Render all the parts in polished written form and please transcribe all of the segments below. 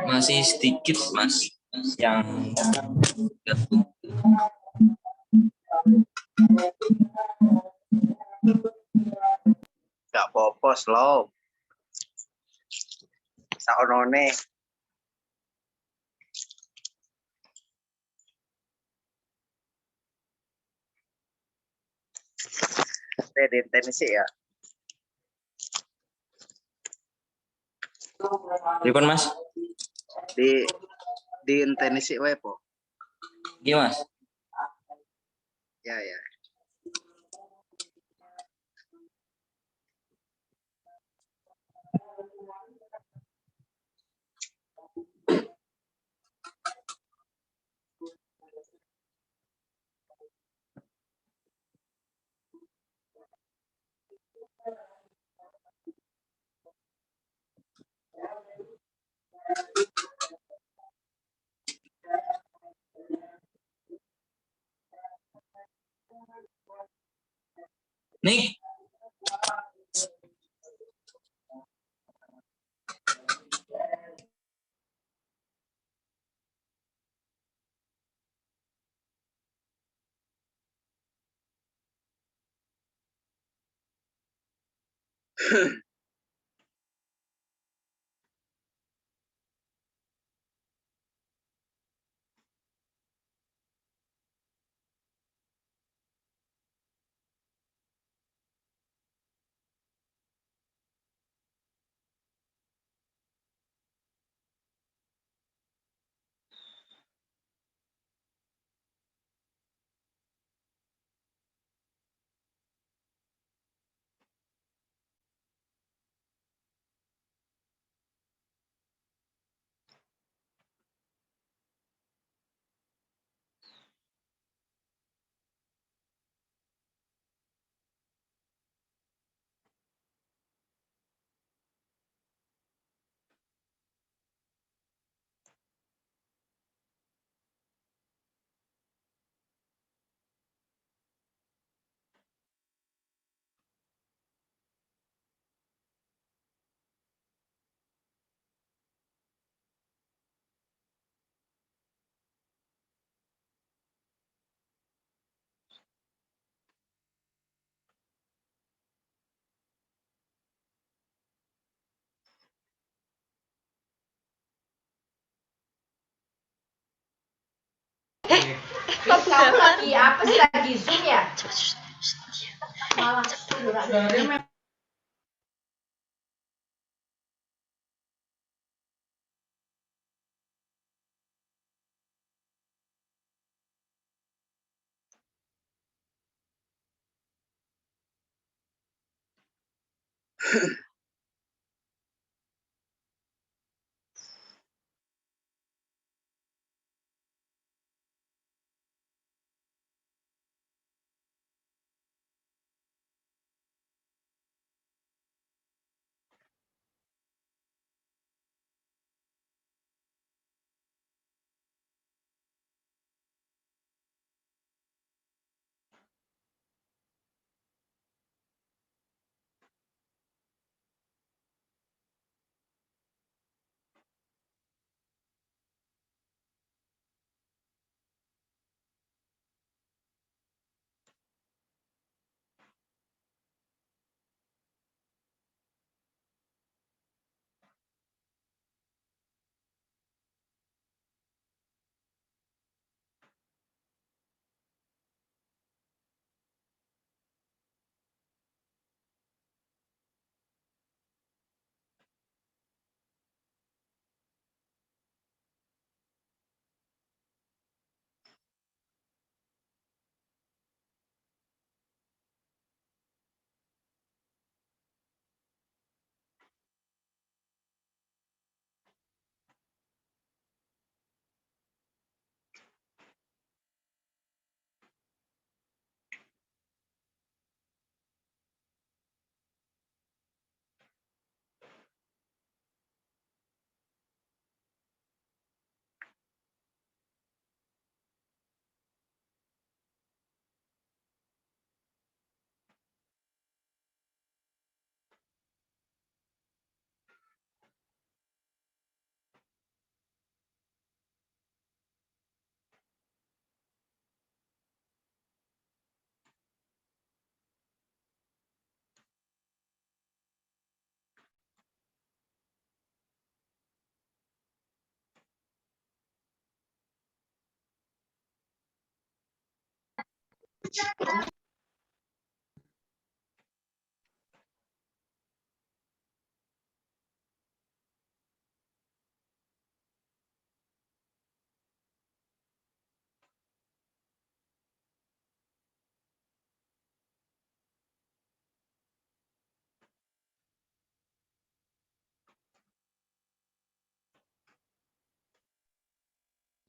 Masih sedikit mas yang gabung. Gak apa-apa, slow. Saonone. Di tenis ya. Ripon mas? Di tenis wae po. Iya mas. Ya ya. Nih. Kamu lagi apa sih, lagi Zoom ya? Malah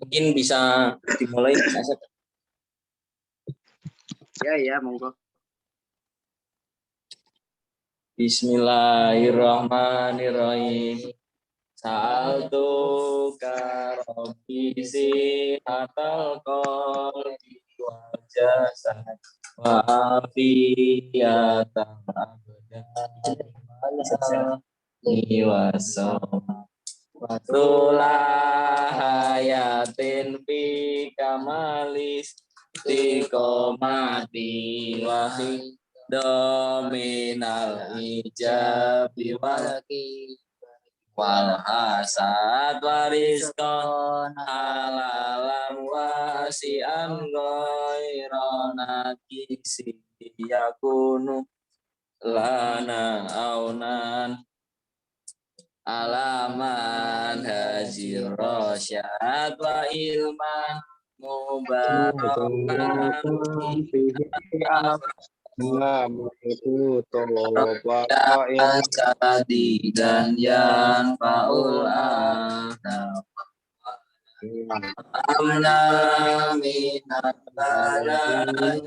Mungkin bisa dimulai Mas Asep. Ya, monggo. Bismillahirrahmanirrahim. Sa'altuka rabbi sihatal qalbi wal jasad wa afiyatan abdan Watulah hayatin fi kamalis istiqomati wahi dominal ijabi wal hasad wariskon halalam wasi'an ghairana kisi yakunu lana aunan alaman hajir rosyad wa ilman mubarakan jadi dan yan faul adam amna minat balai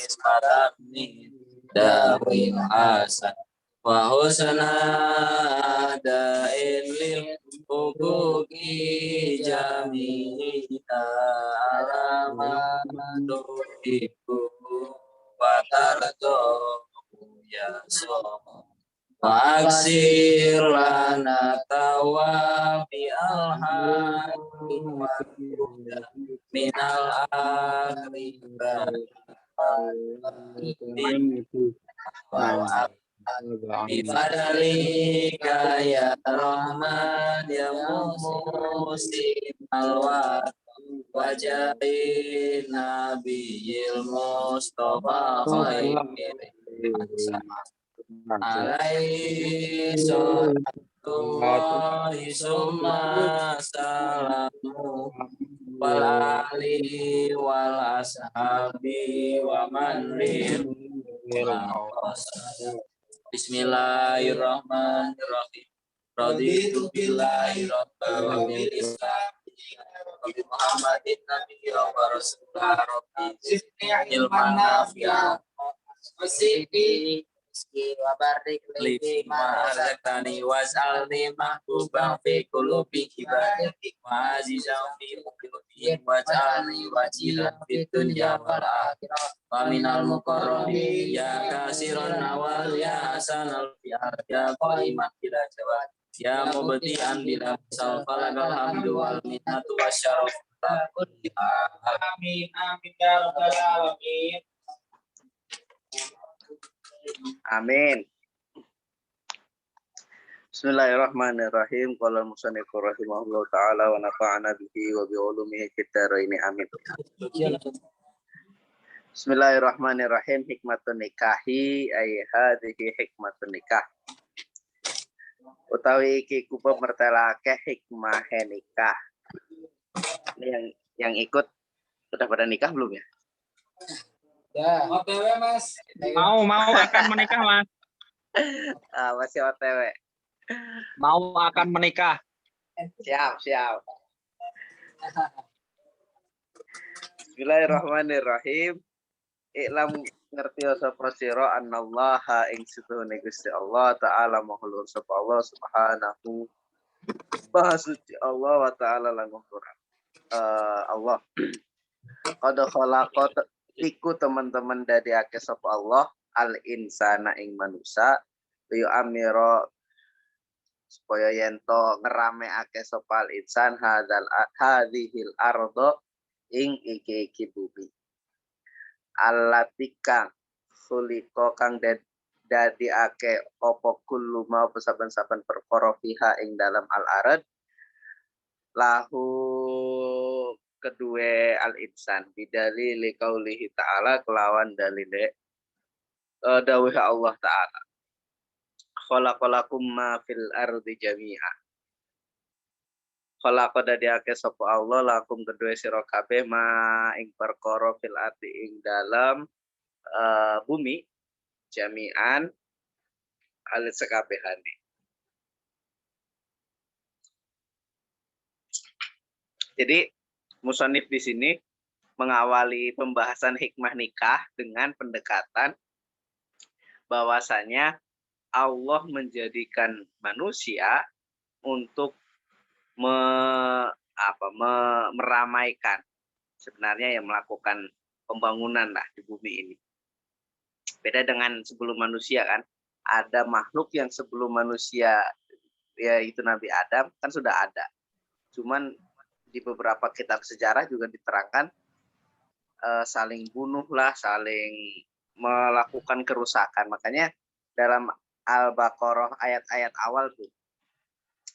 Isparatni dawin hasan wa husna da'in lil hukuki jami'ina alaman duhiku wa tarjo ya so wa aksir lana tawafi alhaqi wa minal akhirah Bifadlika ya Rahman ya Musim alwat wajahin Nabiyil Mustafa khair alaihi salatullahi summa salamu wal ali wal ashabi wa man Bismillahirrahmanirrahim. Raditu billahi rabban wa bil islam wa bi Muhammadin nabiyyin wa rasulah rabbi zidni ilman nafi'an wa zidni wa barik li ma razaqtani was'alni mahbuban fi qulubi ibadati wa azizan fi qulubi waj'alni wajilan fid dunya wal akhirah wa minal muqarrabin ya kasiran nawal ya hasanal fi'al ya qaiman bila jawab ya mubti'an bila misal falakal hamdu wal minnatu wasyaraf amin amin ya rabbal alamin. Amin. Bismillahirrahmanirrahim. Qala al-musannifu rahimahullahu taala wa nafa'ana bihi wa bi ulumihi fid dharain amin. Bismillahirrahmanirrahim. Hikmatun nikahi ay hadhihi hikmatun nikah. Utawi iki kupa mertelake hikmah nikah. Ini yang ikut sudah pada nikah belum ya? Ya, OTW Mas. Mau akan menikah Mas. Masih OTW. Mau akan menikah. Siap. Bismillahirrahmanirrahim. Iklam ngerti sapa sira annallaha ing setuhune Gusti Allah taala mahulur sapa Allah subhanahu wa suci Allah wa taala langgura. Allah. Qad khalaqat iku teman-teman dadiake sapa Allah al insana ing manusa yu amira supaya yento ngerameake sapa al insan hadhil ardo ing iki bumi alatika khuliqa kang dadiake apa kullu mau saben-saben perkara fiha ing dalam al arad lahu kedua al-insan bidali liqaulihi ta'ala kelawan dalile dawuh Allah ta'ala khalaqalakum ma fil ardi jami'a khalaqa dadiake sapa Allah lakum kedua sira kabeh ma ing perkara fil ardi ing dalam bumi jami'an alit sekabehane. Jadi musonif di sini mengawali pembahasan hikmah nikah dengan pendekatan bahwasanya Allah menjadikan manusia untuk meramaikan, sebenarnya yang melakukan pembangunan lah di bumi ini. Beda dengan sebelum manusia kan, ada makhluk yang sebelum manusia yaitu Nabi Adam kan sudah ada. Cuman di beberapa kitab sejarah juga diterangkan saling bunuh lah, saling melakukan kerusakan. Makanya dalam Al-Baqarah ayat-ayat awal tuh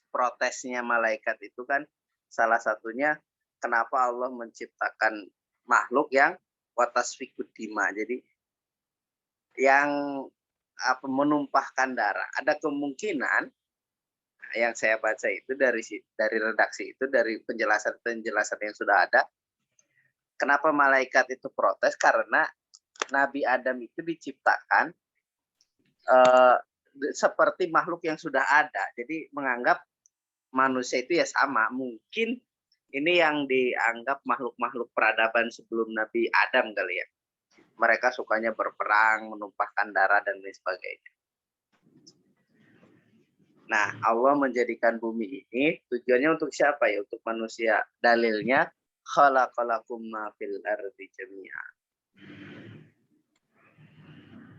protesnya malaikat itu kan salah satunya kenapa Allah menciptakan makhluk yang watasfikud dima. Jadi yang menumpahkan darah. Ada kemungkinan yang saya baca itu dari redaksi itu, dari penjelasan yang sudah ada. Kenapa malaikat itu protes? Karena Nabi Adam itu diciptakan seperti makhluk yang sudah ada. Jadi menganggap manusia itu ya sama. Mungkin ini yang dianggap makhluk-makhluk peradaban sebelum Nabi Adam kali ya. Mereka sukanya berperang, menumpahkan darah dan lain sebagainya. Nah, Allah menjadikan bumi ini tujuannya untuk siapa ya? Untuk manusia. Dalilnya khalaqalakum ma fil ardi jami'a.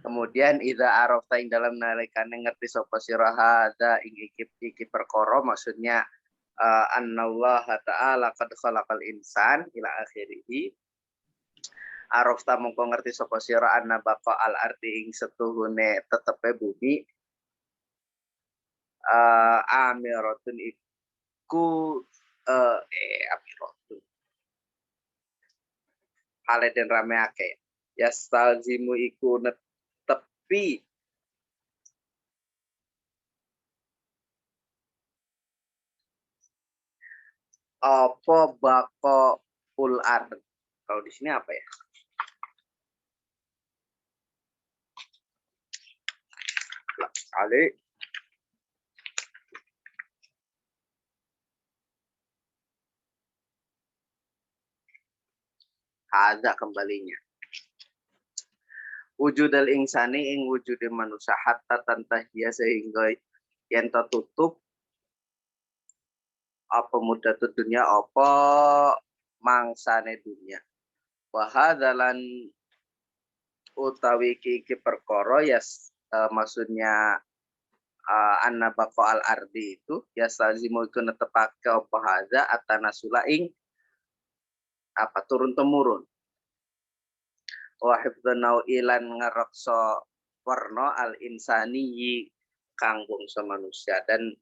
Kemudian idza arafta ing dalam nalikane ngerti sapa sira hada ing iki perkara, maksudnya annallaha ta'ala qad khalaqal insan ila akhirih. Arafta mongko ngerti sapa sira anna baqa al ardi ing setuhune tetepe bumi amiratun iku amiratun hale den rameake yastalzimu iku netepi apa baqa ul ard. Kalau di sini apa ya? Kali ada kembalinya. Wujudal insani ing wujude manusia hatta tantahia sehingga yang tertutup apa mudah dunia apa mangsane dunia. Wahadalan utawi iki perkara ya maksudnya anna baqa al ardi itu ya sazimu iku netepake apa hadza atanasula ing apa turun temurun. Wa hifdzanau ilan ngaraksa warna al insani kanggo manusia. Dan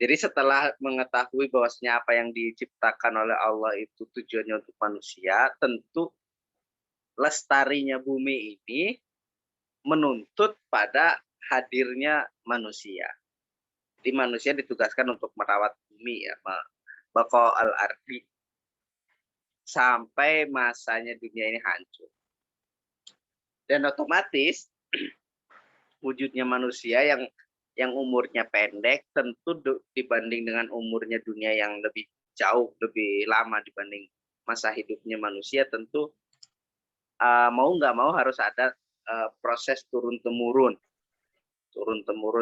jadi setelah mengetahui bahwasanya apa yang diciptakan oleh Allah itu tujuannya untuk manusia, tentu lestarinya bumi ini menuntut pada hadirnya manusia. Jadi manusia ditugaskan untuk merawat bumi ya, baqa al ardi sampai masanya dunia ini hancur. Dan otomatis wujudnya manusia yang umurnya pendek tentu dibanding dengan umurnya dunia yang lebih jauh, lebih lama dibanding masa hidupnya manusia, tentu mau nggak mau harus ada proses turun-temurun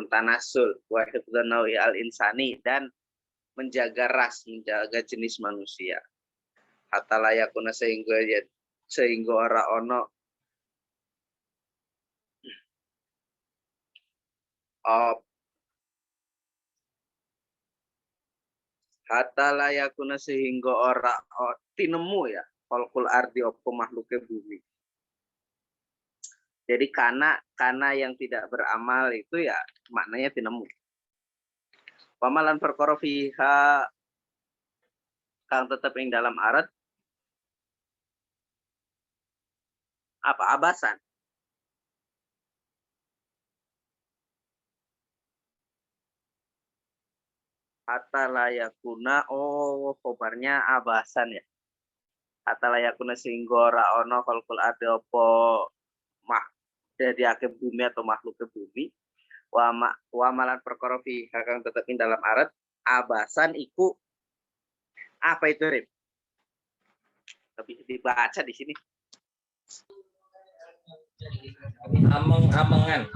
tanasul wa hifdzanawi al insani, dan menjaga ras, menjaga jenis manusia. Hatta layakuna sehingga ora ono hatta layakuna sehingga ora tinemu ya kolkul ardi opo makhluknya bumi. Jadi karena yang tidak beramal itu ya maknanya tinemu. Pamalan perkara fiha kang tetep ing dalam arat apa abasan. Hatta layakuna, oh khobarnya abasan ya. Hatta layakuna sehingga ora ono kalkul ade apa mah dari akeh bumi atau makhluk ke bumi. Wa malan perkara fi kang tetep ing dalam arat abasan iku apa itu Rip? Tapi dibaca di sini. Ameng-amengan.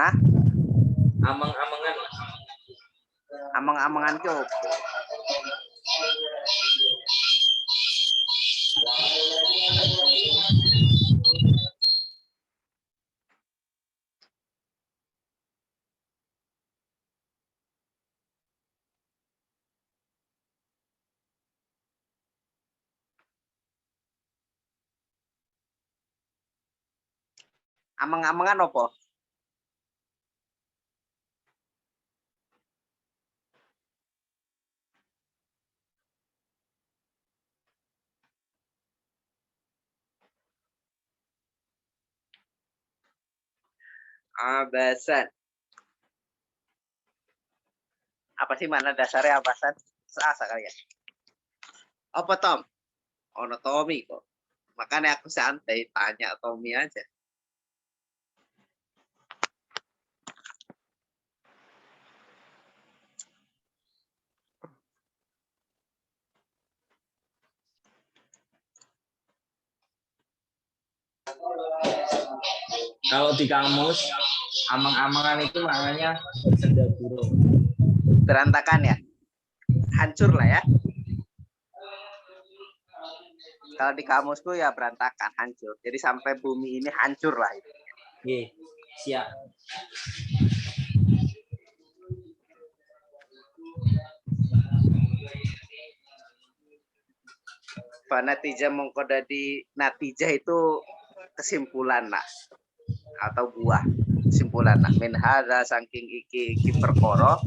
Hah? Ameng-amengan. Amang-amangan ki opo? Amang-amangan opo? Abasan. Apa sih mana dasarnya abasan? Seasa kali ya. Apa Tom? Ono Tommy kok. Makanya aku santai tanya Tommy aja. Kalau di kamus, amang-amangan itu maknanya senda burung. Berantakan ya? Hancur lah ya. Kalau di kamusku ya berantakan, hancur. Jadi sampai bumi ini hancur lah. Oke, siap. Natijah mongko dadi natijah itu kesimpulan lah atau buah kesimpulan lah min hadza saking iki perkara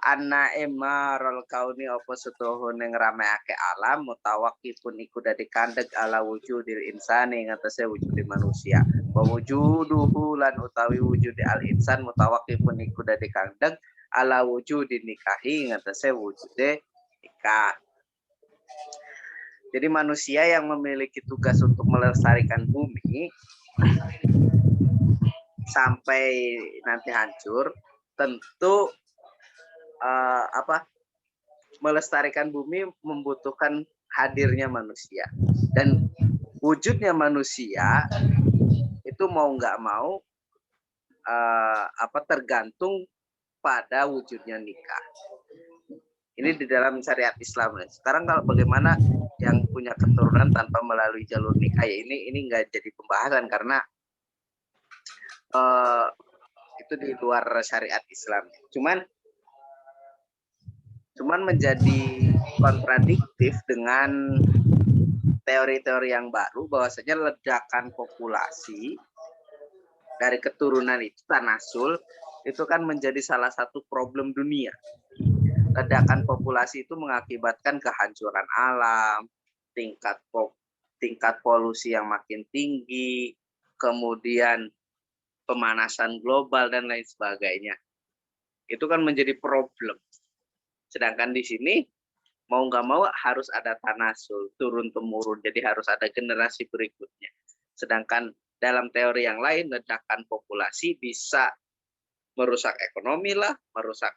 anna emarul kauni apa setuhune ngrameake alam mutawaqqifun iku dadi kandeg ala wujudil insani ngatasé wujud manusia wa wujuduhu lan utawi wujud al insan mutawaqqifun iku dadi kandeg ala wujudin nikahi ngatasé wujude nikah. Jadi manusia yang memiliki tugas untuk melestarikan bumi sampai nanti hancur, tentu melestarikan bumi membutuhkan hadirnya manusia. Dan wujudnya manusia itu mau nggak mau tergantung pada wujudnya nikah. Ini di dalam syariat Islam. Sekarang kalau bagaimana yang punya keturunan tanpa melalui jalur nikah ya ini nggak jadi pembahasan karena itu di luar syariat Islam. Cuman menjadi kontradiktif dengan teori-teori yang baru bahwasanya ledakan populasi dari keturunan itu tanasul itu kan menjadi salah satu problem dunia. Ledakan populasi itu mengakibatkan kehancuran alam, tingkat polusi yang makin tinggi, kemudian pemanasan global dan lain sebagainya. Itu kan menjadi problem. Sedangkan di sini mau nggak mau harus ada tanasul, turun temurun, jadi harus ada generasi berikutnya. Sedangkan dalam teori yang lain ledakan populasi bisa merusak ekonomi lah, merusak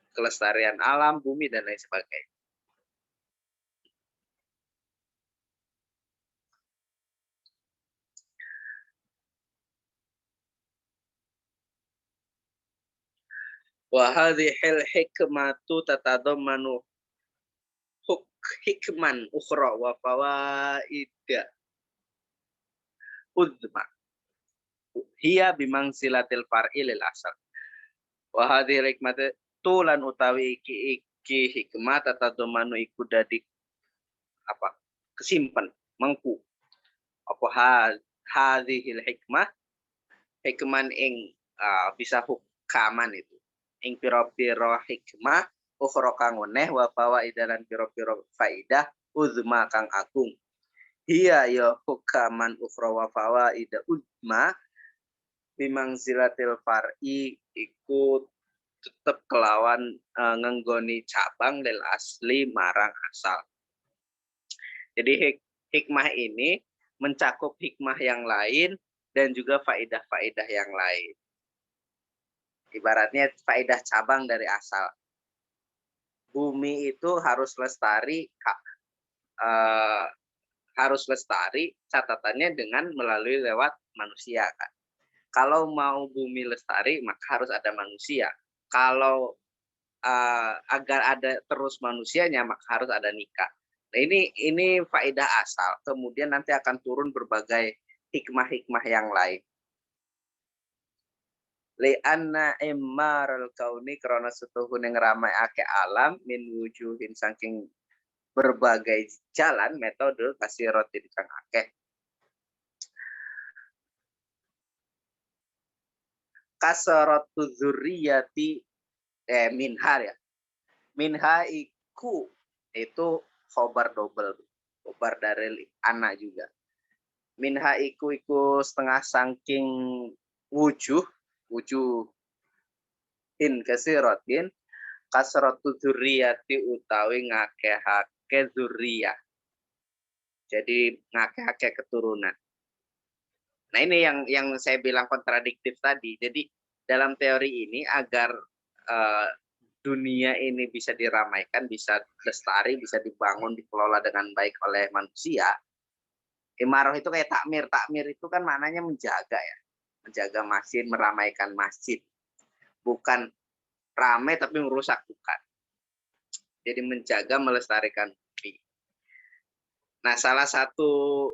kelestarian alam, bumi, dan lain sebagainya. Wa hadhil hikmatu tatadammanu hikman ukhra wa fawaida uzma. Hiya bimangsilatil far'i lil asal. Wa hadhil hikmatu tulan utawi iki hikmah tatadammanu iku dadi kesimpen mengku hadhil hikmah ing bisa hukaman itu ing pira-pira hikmah ukhra kang weneh wa fawaida lan pira-pira faidah uzma kang agung. Hiya ya hukaman ukhra wa fawaida uzma bimangzilatil far'i iku tetep kelawan ngenggoni cabang lil asli marang asal. Jadi hikmah ini mencakup hikmah yang lain dan juga faedah-faedah yang lain. Ibaratnya faedah cabang dari asal. Bumi itu harus lestari, catatannya dengan melalui lewat manusia kan. Kalau mau bumi lestari maka harus ada manusia. Kalau agar ada terus manusianya maka harus ada nikah. Nah, ini faedah asal. Kemudian nanti akan turun berbagai hikmah-hikmah yang lain. Li'anna immaral kauni karena setuhun yang ramai ake alam min wujuhin saking berbagai jalan metode kasih roti di kang akeh. Kasaratu dzurriyyati minha ya. Minha iku itu khobar double, khobar dari anak juga. Minha iku setengah saking wujuh in kasiratin kasratu dzurriyyati utawi ngakehake dzurriyah. Jadi ngakehake keturunan. Nah, ini yang saya bilang kontradiktif tadi. Jadi dalam teori ini agar dunia ini bisa diramaikan, bisa lestari, bisa dibangun, dikelola dengan baik oleh manusia. Imarah itu kayak takmir. Takmir itu kan maknanya menjaga ya. Menjaga masjid, meramaikan masjid. Bukan ramai tapi merusak, bukan. Jadi menjaga, melestarikan bumi. Nah, salah satu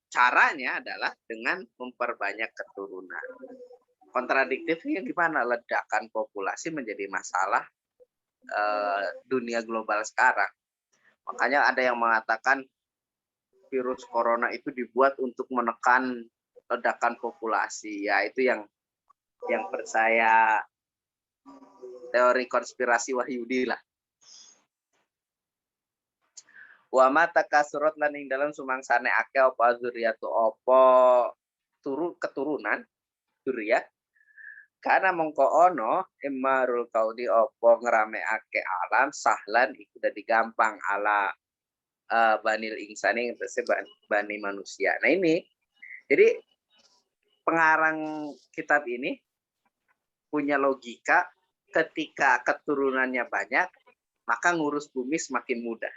caranya adalah dengan memperbanyak keturunan. Kontradiktifnya gimana? Ledakan populasi menjadi masalah dunia global sekarang. Makanya ada yang mengatakan virus corona itu dibuat untuk menekan ledakan populasi. Ya, itu yang percaya teori konspirasi Wahyudi lah. Wa mata kasurat lan ing dalam sumangsane akeh apa zuriatu apa keturunan zuriat karena mongko ono imarul kaudi apa ngerameake alam sahlan iku dadi gampang ala banil insani ngentese bani manusia. Nah, ini jadi pengarang kitab ini punya logika ketika keturunannya banyak maka ngurus bumi semakin mudah.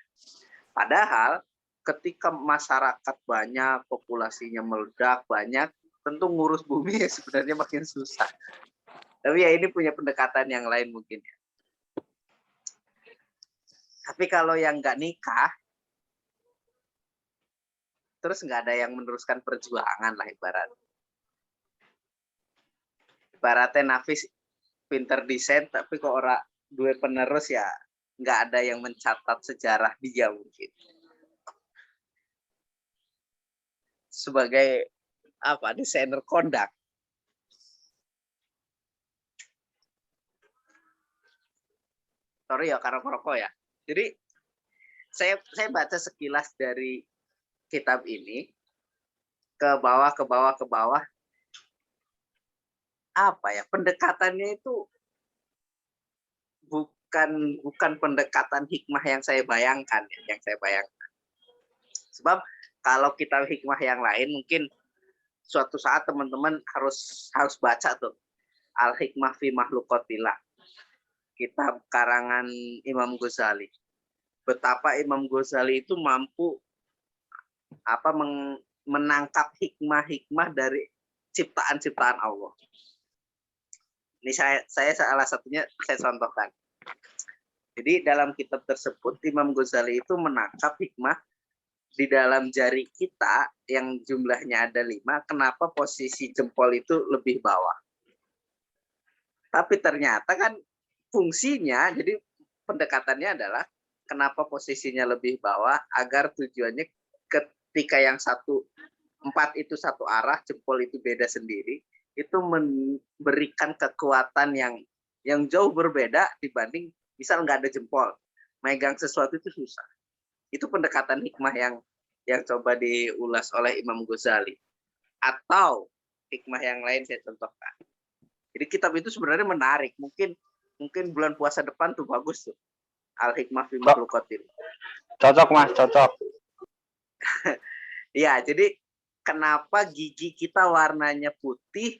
Padahal ketika masyarakat banyak, populasinya meledak banyak, tentu ngurus bumi ya sebenarnya makin susah. Tapi ya ini punya pendekatan yang lain mungkin ya. Tapi kalau yang nggak nikah, terus nggak ada yang meneruskan perjuangan lah ibarat. Ibaratnya Nafis pinter desain, tapi kok orang dua penerus ya nggak ada yang mencatat sejarah dia mungkin. Sebagai desainer kondak. Sorry ya karena merokok ya. Jadi saya baca sekilas dari kitab ini ke bawah. Apa ya, pendekatannya itu bukan pendekatan hikmah yang saya bayangkan. Sebab kalau kita hikmah yang lain mungkin suatu saat teman-teman harus baca tuh Al-Hikmah fi Makhluqatillah, kitab karangan Imam Ghazali. Betapa Imam Ghazali itu mampu menangkap hikmah-hikmah dari ciptaan-ciptaan Allah. Ini saya salah satunya saya contohkan. Jadi dalam kitab tersebut Imam Ghazali itu menangkap hikmah di dalam jari kita yang jumlahnya ada 5, kenapa posisi jempol itu lebih bawah. Tapi ternyata kan fungsinya, jadi pendekatannya adalah kenapa posisinya lebih bawah, agar tujuannya ketika yang 4 itu satu arah, jempol itu beda sendiri, itu memberikan kekuatan yang yang jauh berbeda dibanding misal nggak ada jempol, megang sesuatu itu susah. Itu pendekatan hikmah yang coba diulas oleh Imam Ghazali. Atau hikmah yang lain saya contohkan. Jadi kitab itu sebenarnya menarik. Mungkin bulan puasa depan tuh bagus tuh. Al-Hikmah fi Makhluqatin. Cocok Mas, cocok. Ya, jadi kenapa gigi kita warnanya putih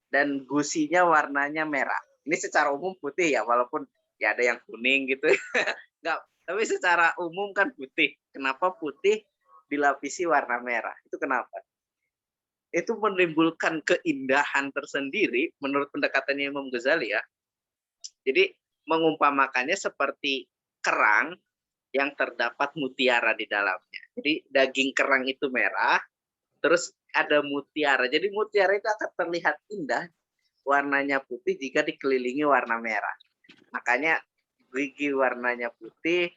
dan gusinya warnanya merah? Ini secara umum putih ya, walaupun ya ada yang kuning gitu. Enggak, tapi secara umum kan putih. Kenapa putih dilapisi warna merah? Itu kenapa? Itu menimbulkan keindahan tersendiri menurut pendekatannya Imam Ghazali ya. Jadi mengumpamakannya seperti kerang yang terdapat mutiara di dalamnya. Jadi daging kerang itu merah, terus ada mutiara. Jadi mutiara itu akan terlihat indah, warnanya putih jika dikelilingi warna merah. Makanya gigi warnanya putih,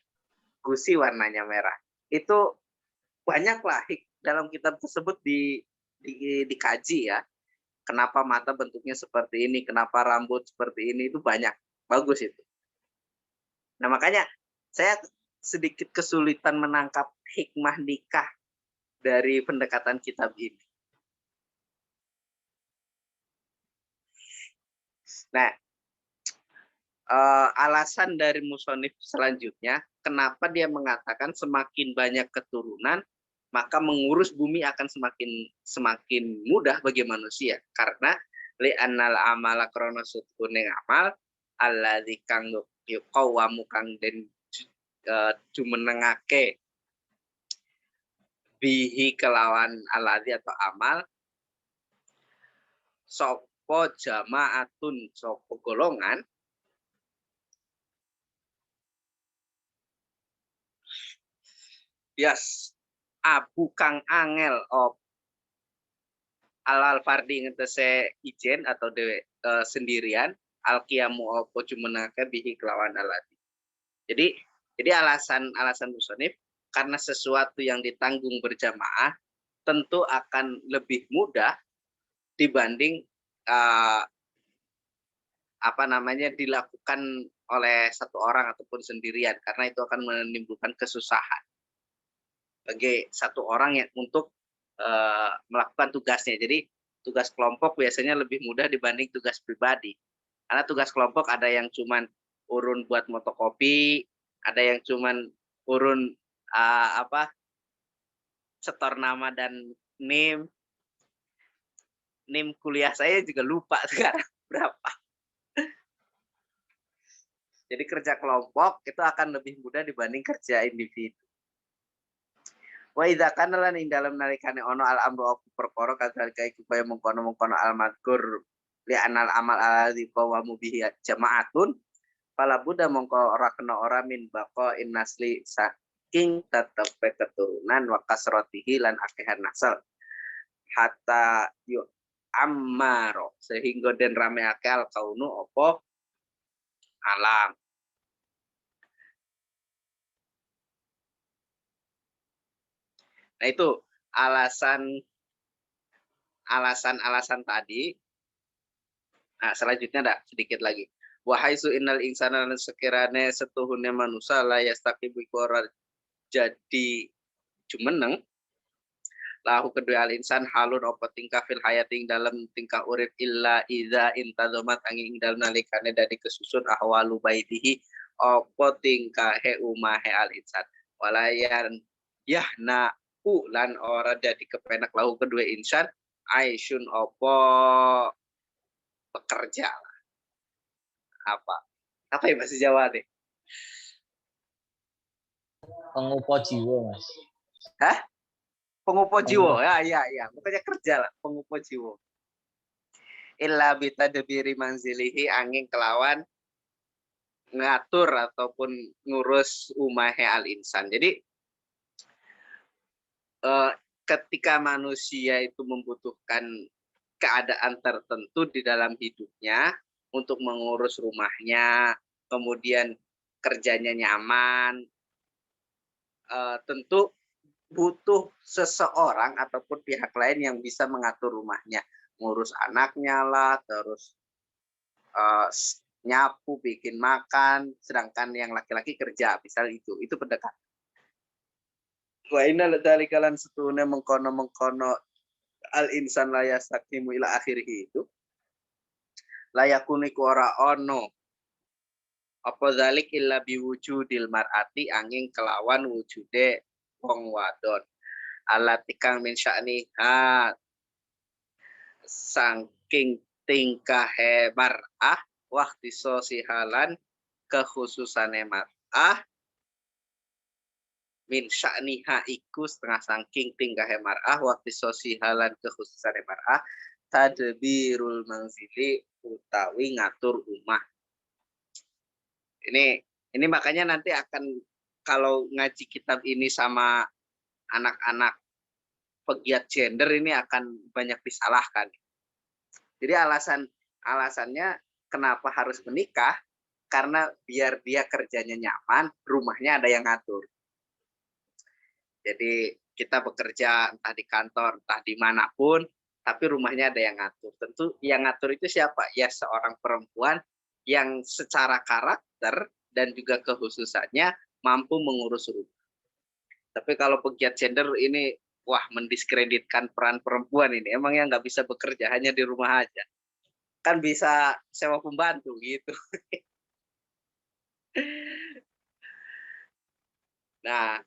gusi warnanya merah. Itu banyaklah dalam kitab tersebut dikaji ya. Kenapa mata bentuknya seperti ini, kenapa rambut seperti ini, itu banyak. Bagus itu. Nah makanya saya sedikit kesulitan menangkap hikmah nikah dari pendekatan kitab ini. Nah, alasan dari musonif selanjutnya, kenapa dia mengatakan semakin banyak keturunan, maka mengurus bumi akan semakin mudah bagi manusia. Karena li'annal amala krana sutuning amal alladzi kang yuqawwamu kang den jumenengake bihi kelawan alladzi atau amal sapa jamaatun sapa golongan yes abu kang angel alal fardi ngetese ijen atau dewe sendirian alqiyamu apa jumenake bihi kelawan alladzi. Jadi alasan musonif karena sesuatu yang ditanggung berjamaah tentu akan lebih mudah dibanding dilakukan oleh satu orang ataupun sendirian, karena itu akan menimbulkan kesusahan bagi satu orang yang untuk melakukan tugasnya. Jadi tugas kelompok biasanya lebih mudah dibanding tugas pribadi, karena tugas kelompok ada yang cuman urun buat motokopi, ada yang cuman urun setor nama dan NIM kuliah saya juga lupa sekarang berapa. Jadi kerja kelompok itu akan lebih mudah dibanding kerja individu. Wa idza kana lan ing dalem nalikane ono al amru apa perkara kadzalika iku kaya mengkono-mengkono al madkur li anal amal alladzi qawamu bihi jama'atun fala buddha mongko ora kena ora min baqa in nasli saking tetep keturunan wa kasratihi lan akehan nasal hatta yu ammaro sehingga den rameake al kaunu apa alam. Nah itu alasan tadi. Nah selanjutnya ada sedikit lagi. Wahai su innal insana lan sekirane setuhune manusia la yastaqibu ora jadi jumeneng lahu kedua al insan halun apa tingkah fil hayating dalam tingkah urip illa idza intazamat angin dalam nalikane dari kesusun ahwalu baitihi apa tingkahe umahe al insan walayan yahna lan ora dadi kepenak lahu kedua insan aisyun apa pekerja apa ya bahasa Jawa deh? Pengupo jiwa Mas. Hah? Pengupo jiwa ya pokoknya kerja lah pengupo jiwa. Illa bitadbiri manzilihi angin kelawan ngatur ataupun ngurus umahe al insan. Jadi ketika manusia itu membutuhkan keadaan tertentu di dalam hidupnya untuk mengurus rumahnya, kemudian kerjanya nyaman, tentu butuh seseorang ataupun pihak lain yang bisa mengatur rumahnya, ngurus anaknya lah, terus nyapu, bikin makan, sedangkan yang laki-laki kerja, misal itu pendekatan. Wa inna dzalika lan setune mengkono al insan la yastaqimu ila akhirih itu layakuni ku ora ono apa zalik illa biwujudil mar'ati angin kelawan wujude wong wadon alati kang min sya'niha saking tingkahe mar'ah waktu sosialan kekhususane mar'ah min sya'niha iku setengah saking tingkahe mar'ah waktu sosialan kekhususane mar'ah tadbirul manzili utawi ngatur rumah. Ini makanya nanti akan kalau ngaji kitab ini sama anak-anak pegiat gender ini akan banyak disalahkan. Jadi alasannya kenapa harus menikah karena biar dia kerjanya nyaman, rumahnya ada yang ngatur. Jadi kita bekerja entah di kantor, entah dimanapun, tapi rumahnya ada yang ngatur. Tentu yang ngatur itu siapa? Ya seorang perempuan yang secara karakter dan juga kekhususannya mampu mengurus rumah. Tapi kalau pegiat gender ini, wah mendiskreditkan peran perempuan ini. Emangnya nggak bisa bekerja, hanya di rumah aja. Kan bisa sewa pembantu gitu. Nah,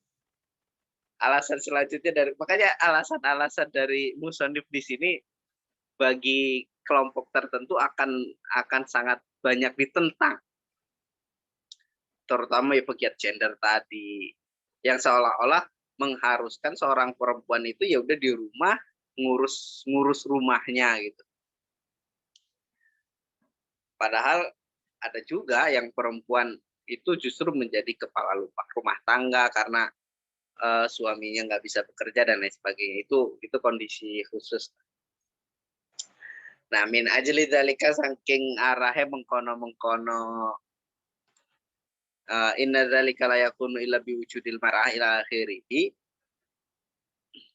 alasan selanjutnya makanya alasan-alasan dari musonif di sini bagi kelompok tertentu akan sangat banyak ditentang, terutama ya pegiat gender tadi yang seolah-olah mengharuskan seorang perempuan itu ya udah di rumah ngurus rumahnya gitu. Padahal ada juga yang perempuan itu justru menjadi kepala rumah tangga karena suaminya nggak bisa bekerja dan lain sebagainya. Itu kondisi khusus. Nah, min ajli dzalika saking arahe mengkono inna dzalika la yakunu illa biwujudil mar'ah ila akhirih.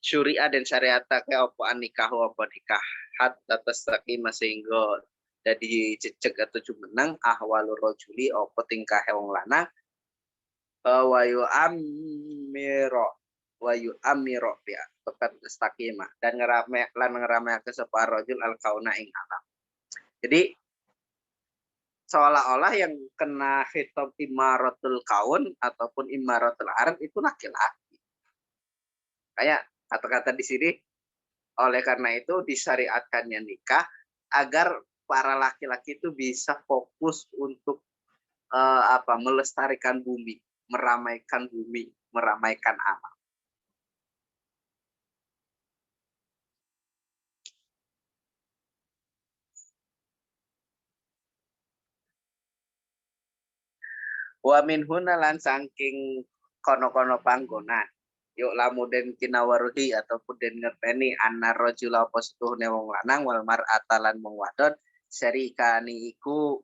Syuriah dan syariata ke apa nikahu apa nikah hatta tastaqima sehingga jadi jejeg atau jumeneng ahwalur rajuli apa tingkah wong lanang wayu amiro ya tepat mustaqimah dan ngerame ke sapa rajul al kauna ing alam. Jadi seolah-olah yang kena khitab imaratul kaun ataupun imaratul arad itu laki-laki. Kayak kata-kata di sini oleh karena itu disyariatkannya nikah agar para laki-laki itu bisa fokus untuk melestarikan bumi, meramaikan alam. Wa min huna lan saking kono-kono panggonan. Yuk lamu den kinawaruhi ataupun den ngerteni anna rajula apa setuhune wong lanang wal mar'ata lan wong wadon syarikani iku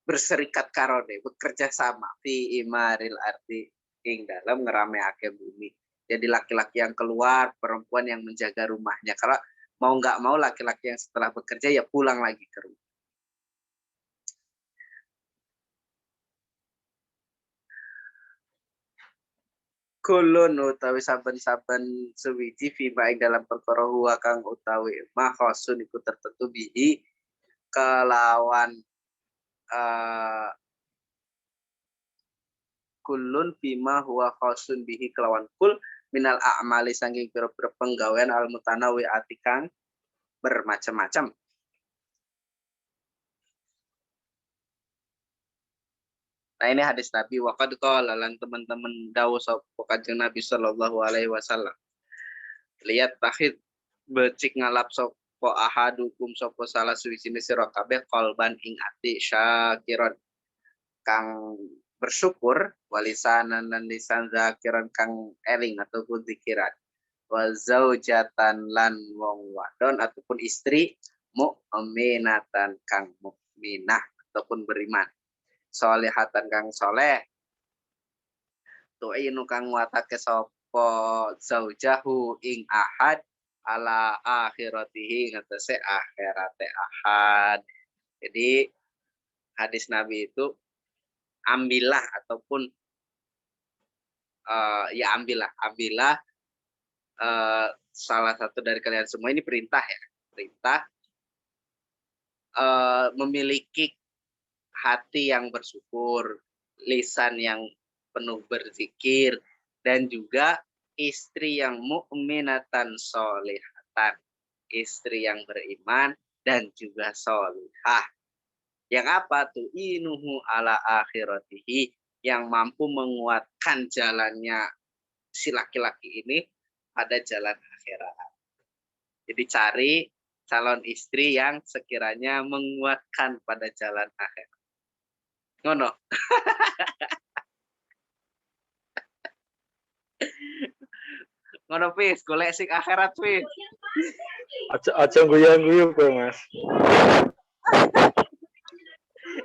berserikat karone bekerja sama fi imaril arti ing dalam ngerameake bumi. Jadi laki-laki yang keluar, perempuan yang menjaga rumahnya. Kalau mau nggak mau laki-laki yang setelah bekerja ya pulang lagi ke rumah. Kulun utawi saben-saben sewiji fima ing dalam perkara huwa kang utawi makhosun iku tertentu bihi kelawan kulun fima huwa khosun bihi kelawan kul minal a'mali saking pira-pira penggawean al mutanawi atikang bermacam-macam. Nah ini hadis Nabi waqad qala lan teman-teman dawuh sapa Kanjeng Nabi sallallahu alaihi wasallam. Lihat tahid becik ngalap sapa ahadukum sapa salah suwijine sira kabeh qalban ing ati syakiron kang bersyukur walisanan dan lisan zakiran kang eling ataupun zikiran wa zaujatan lan wong wadon ataupun istri mukminatan kang mukminah ataupun beriman solehatan kang soleh tu'inu kang watake sapa zaujahu ing ahad ala akhiratihi ngatese akhirate ahad. Jadi hadis Nabi itu ambillah ataupun ya ambillah salah satu dari kalian semua, ini perintah ya, perintah memiliki hati yang bersyukur, lisan yang penuh berzikir, dan juga istri yang mu'minatan solihatan, istri yang beriman dan juga solihah. Yang apa tuh? Inuhu ala akhiratihi, yang mampu menguatkan jalannya si laki-laki ini pada jalan akhirat. Jadi cari calon istri yang sekiranya menguatkan pada jalan akhirat. Ngono. Ngono pis, golek sing akhirat pis. Aja guyang-guyu kowe, Mas.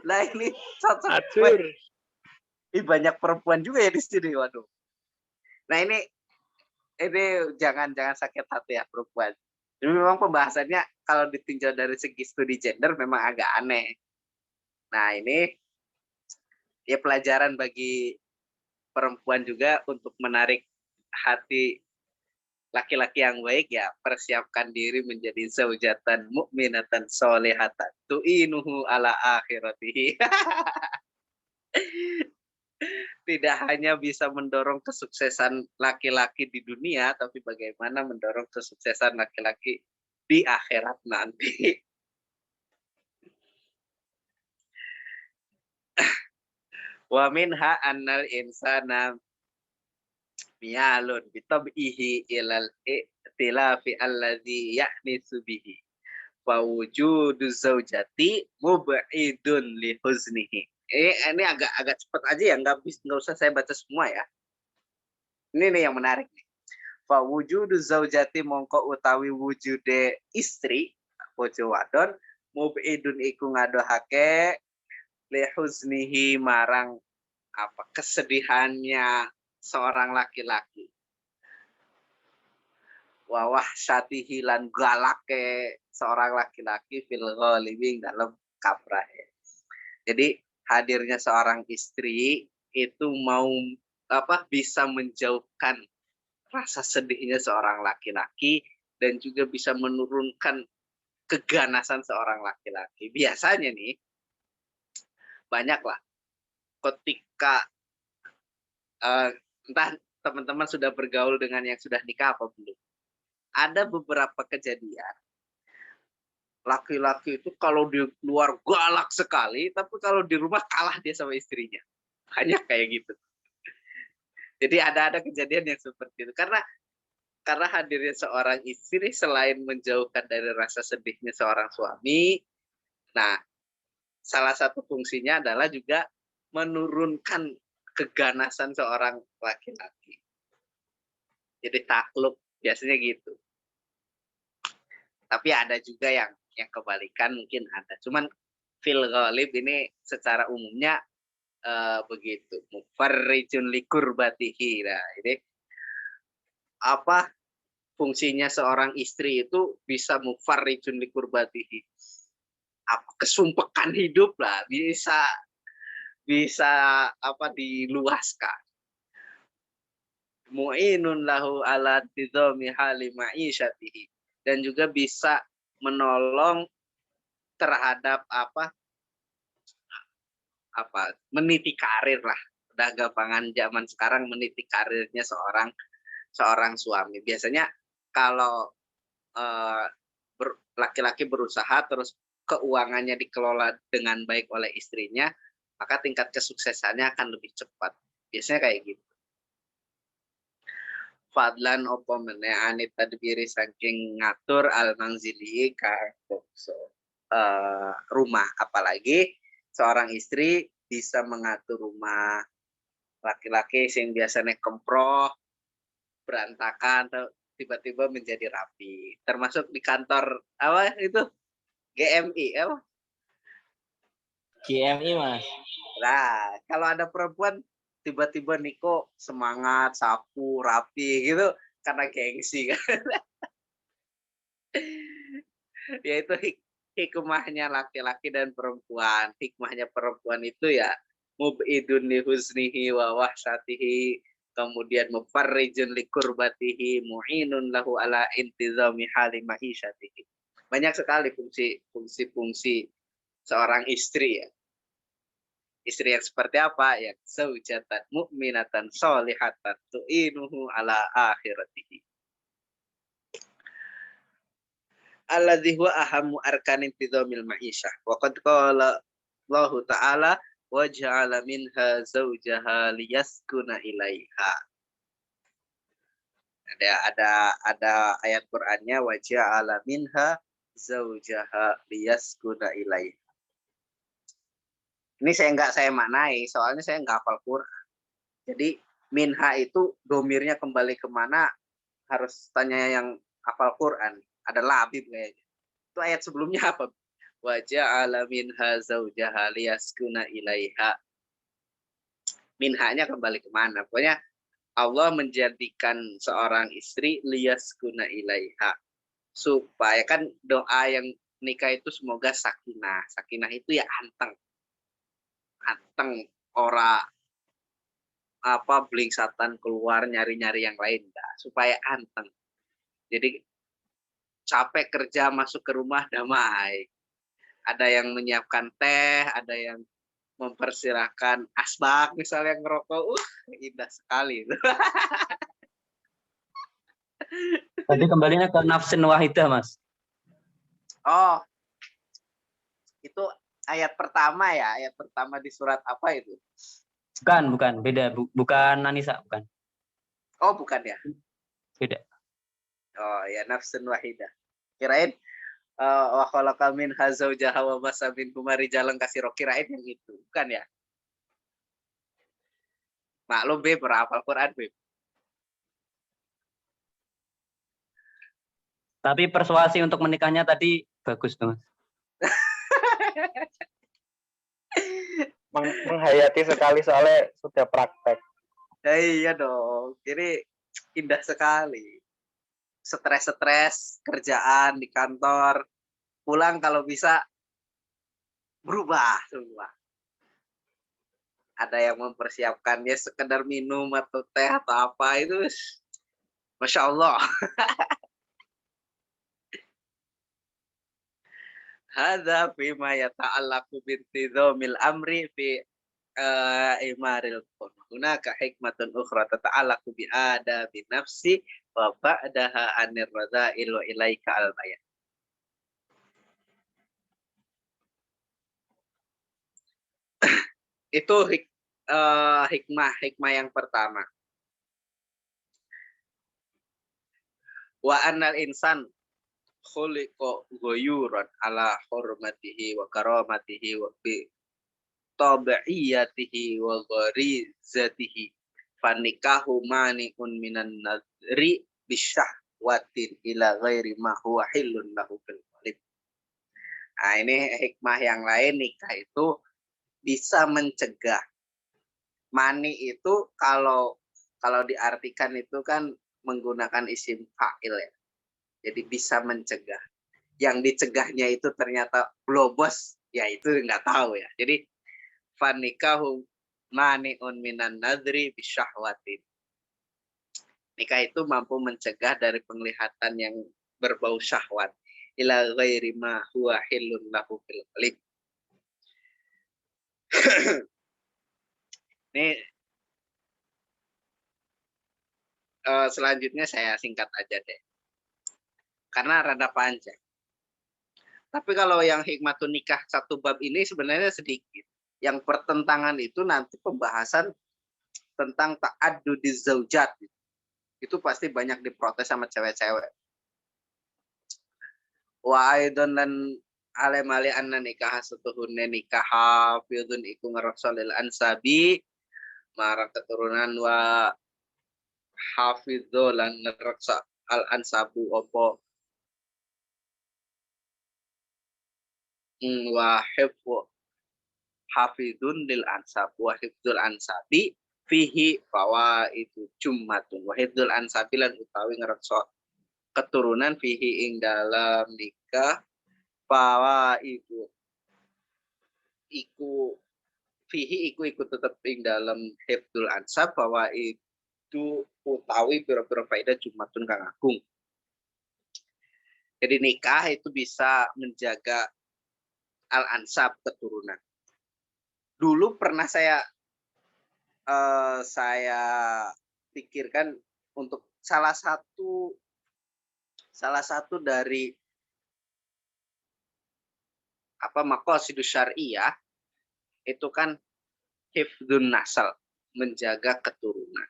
Nah ini cocok. Acur. Banyak perempuan juga ya di sini, waduh. Nah ini jangan sakit hati ya perempuan. Jadi memang pembahasannya kalau ditinjau dari segi studi gender memang agak aneh. Nah ini ya pelajaran bagi perempuan juga untuk menarik hati laki-laki yang baik, ya persiapkan diri menjadi zaujatan mukminatan solihatan tu'inuhu ala akhiratihi. Tidak hanya bisa mendorong kesuksesan laki-laki di dunia, tapi bagaimana mendorong kesuksesan laki-laki di akhirat nanti. Wa minha annal insana miyalun bitab'ihi ilal i'tilafi alladhi ya'nisu bihi wa wujudu zaujati mub'idun li huznihi. Ini agak cepat aja ya, nggak usah saya baca semua ya. Ini nih yang menarik nih. Fa wujudu zaujati mongko utawi wujude istri bojo wadon mub'idun iku ngadohake li huznihi marang kesedihannya seorang laki-laki. Wawah syatihi lan galake seorang laki-laki fil ghalibing dalam kaprah. Jadi hadirnya seorang istri itu mau bisa menjauhkan rasa sedihnya seorang laki-laki dan juga bisa menurunkan keganasan seorang laki-laki. Biasanya nih banyaklah ketika entah teman-teman sudah bergaul dengan yang sudah nikah apa belum. Ada beberapa kejadian laki-laki itu kalau di luar galak sekali, tapi kalau di rumah kalah dia sama istrinya. Hanya kayak gitu. Jadi ada kejadian yang seperti itu. Karena hadirnya seorang istri selain menjauhkan dari rasa sedihnya seorang suami, nah salah satu fungsinya adalah juga menurunkan keganasan seorang laki-laki. Jadi takluk, biasanya gitu. Tapi ada juga yang kebalikan, mungkin ada. Cuman fil ghalib ini secara umumnya begitu. Mufarrijun likurbatihi. Nah, ini fungsinya seorang istri itu bisa mufarrijun likurbatihi. Kesumpekan hidup lah, bisa diluaskan. Mu'inun lahu ala tidhami hali ma'isyatihi, dan juga bisa menolong terhadap meniti karir lah. Udah gampangan zaman sekarang meniti karirnya seorang suami. Biasanya kalau laki-laki berusaha terus keuangannya dikelola dengan baik oleh istrinya, maka tingkat kesuksesannya akan lebih cepat. Biasanya kayak gitu. Fadlan opo meneh anit tadbiri saking ngatur al manzili rumah, apalagi seorang istri bisa mengatur rumah. Laki-laki yang biasanya kemproh, berantakan, tiba-tiba menjadi rapi. Termasuk di kantor GMI GMI, Mas. Nah, kalau ada perempuan tiba-tiba Niko semangat, sapu, rapi gitu karena gengsi kan. Ya itu hikmahnya laki-laki dan perempuan. Hikmahnya perempuan itu ya mubidun li huznihi wa wahsatihi, kemudian mufarrijun li kurbatihi, mu'inun lahu ala intizami hali ma'isyatihi. Banyak sekali fungsi seorang istri ya. Istri yang seperti apa? Ya, zaujatan mu'minatan sholihatan tu'inuhu ala akhiratihi. Alladzi huwa ahammu arkanin fidhamil ma'isyah. Wa qad qala Allah Ta'ala wa ja'ala minha zawjaha liyaskuna ilaiha. Ada ayat Qur'annya wa ja'ala minha zawjaha liyaskuna ilaiha. Ini saya maknai, soalnya saya nggak hafal Quran. Jadi minha itu domirnya kembali kemana, harus tanya yang hafal Quran. Ada labib kayaknya. Itu ayat sebelumnya apa? Wa ja'ala minha zawjaha liyaskuna ilaiha. Minhanya kembali kemana? Pokoknya Allah menjadikan seorang istri liyaskuna ilaiha. Supaya kan doa yang nikah itu semoga sakinah. Sakinah itu ya anteng. Anteng, ora apa blingsatan keluar nyari-nyari yang lain. Dah, supaya anteng. Jadi capek kerja masuk ke rumah damai. Ada yang menyiapkan teh, ada yang mempersilahkan asbak misalnya ngerokok. Indah sekali. Tadi kembalinya ke nafsin wahidah, Mas. Oh, itu ayat pertama ya. Ayat pertama di surat apa itu? Bukan, beda. Bukan Anisa, bukan. Oh, bukan ya? Beda. Oh ya, nafsun wahidah. Kirain wa khalaqa minha zawjaha wa basa minhuma rijalan katsira, kirain yang itu. Bukan ya? Maklum Beb, berhafal Quran Beb. Tapi persuasi untuk menikahnya tadi bagus tuh, Mas. Menghayati sekali soalnya sudah praktek. Ya, iya dong. Jadi indah sekali. Stres-stres kerjaan di kantor, pulang kalau bisa berubah semua. Ada yang mempersiapkannya sekedar minum atau teh atau apa itu, Masya Allah. Hadza fima yata'allaqu bintidhamil amri fi imaril qul. Hunaka hikmatun ukhra tata'allaqu bi adabi nafsi wa ba'daha anir radha'il wa ilaika al-bayan. Itu hikmah yang pertama. Wa annal insan khuliqa ghayuran ala hurmatihi wa karamatihi wa bi tabi'iyatihi wa gharizatihi fanikahu mani'un minan nadri bisyahwatin ila ghairi ma huwa hillun lahu fil qalb. Nah, ini hikmah yang lain, nikah itu bisa mencegah. Mani itu kalau diartikan itu kan menggunakan isim fa'il ya. Jadi bisa mencegah. Yang dicegahnya itu ternyata blobos, ya itu nggak tahu ya. Jadi fanikahu mani'un minan nadri bisyahwatin. Nikah itu mampu mencegah dari penglihatan yang berbau syahwat. Ila ghairi ma huwa hillun lahu fil qalb. Ini selanjutnya saya singkat aja deh. Karena rada panjang. Tapi kalau yang hikmatun nikah satu bab ini sebenarnya sedikit. Yang pertentangan itu nanti pembahasan tentang ta'addudiz zaujat. Itu pasti banyak diprotes sama cewek-cewek. Wa aidan lan alemali anna nikah satuhunne nikah hafidun iku ngarasolil ansabi marang keturunan wa hafidhu lan ngeraksa al ansabu opo wa hifdhu hafidun lil ansab wa hifdzul ansabi fihi fawaidu jummatun wa hifdzul ansabi lan utawi ngreksa keturunan fihi ing dalam nikah bahwa iku fihi iku tetep ing dalam hifdzul ansab bahwa itu utawi pira-pira faedah jumatun kang agung. Jadi nikah itu bisa menjaga al-ansab keturunan. Dulu pernah saya pikirkan untuk salah satu dari maqasidus syariah itu kan hifdzun nasal, menjaga keturunan.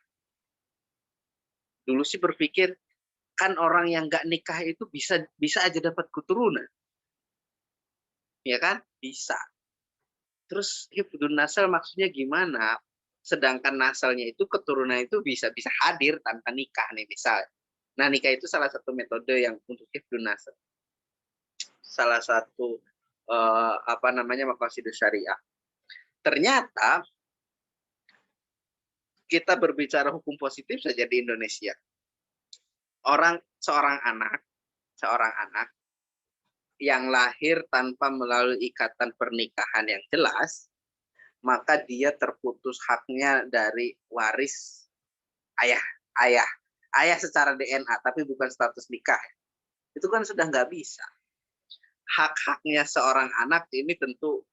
Dulu sih berpikir kan orang yang nggak nikah itu bisa aja dapat keturunan, ya kan? Bisa. Terus hifdzun nasal maksudnya gimana? Sedangkan nasalnya itu keturunan itu bisa hadir tanpa nikah nih misal. Nah nikah itu salah satu metode yang untuk hifdzun nasal. Salah satu maqasidus syariah. Ternyata kita berbicara hukum positif saja di Indonesia. Seorang anak yang lahir tanpa melalui ikatan pernikahan yang jelas, maka dia terputus haknya dari waris ayah secara DNA, tapi bukan status nikah. Itu kan sudah nggak bisa. Hak-haknya seorang anak ini tentu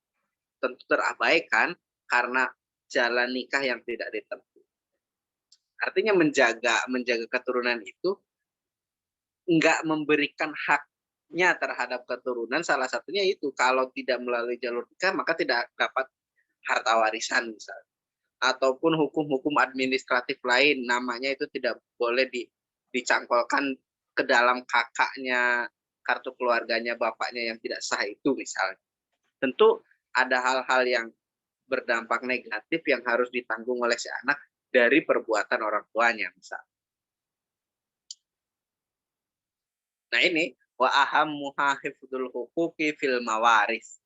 terabaikan karena jalan nikah yang tidak ditempuh. Artinya menjaga keturunan itu nggak memberikan haknya terhadap keturunan, salah satunya itu kalau tidak melalui jalur nikah maka tidak dapat harta warisan misalnya. Ataupun hukum-hukum administratif lain, namanya itu tidak boleh dicangkolkan ke dalam kakaknya, kartu keluarganya bapaknya yang tidak sah itu misalnya. Tentu ada hal-hal yang berdampak negatif yang harus ditanggung oleh si anak dari perbuatan orang tuanya misalnya. Nah ini wa ahammuha hifdzul huquqi fil mawaris.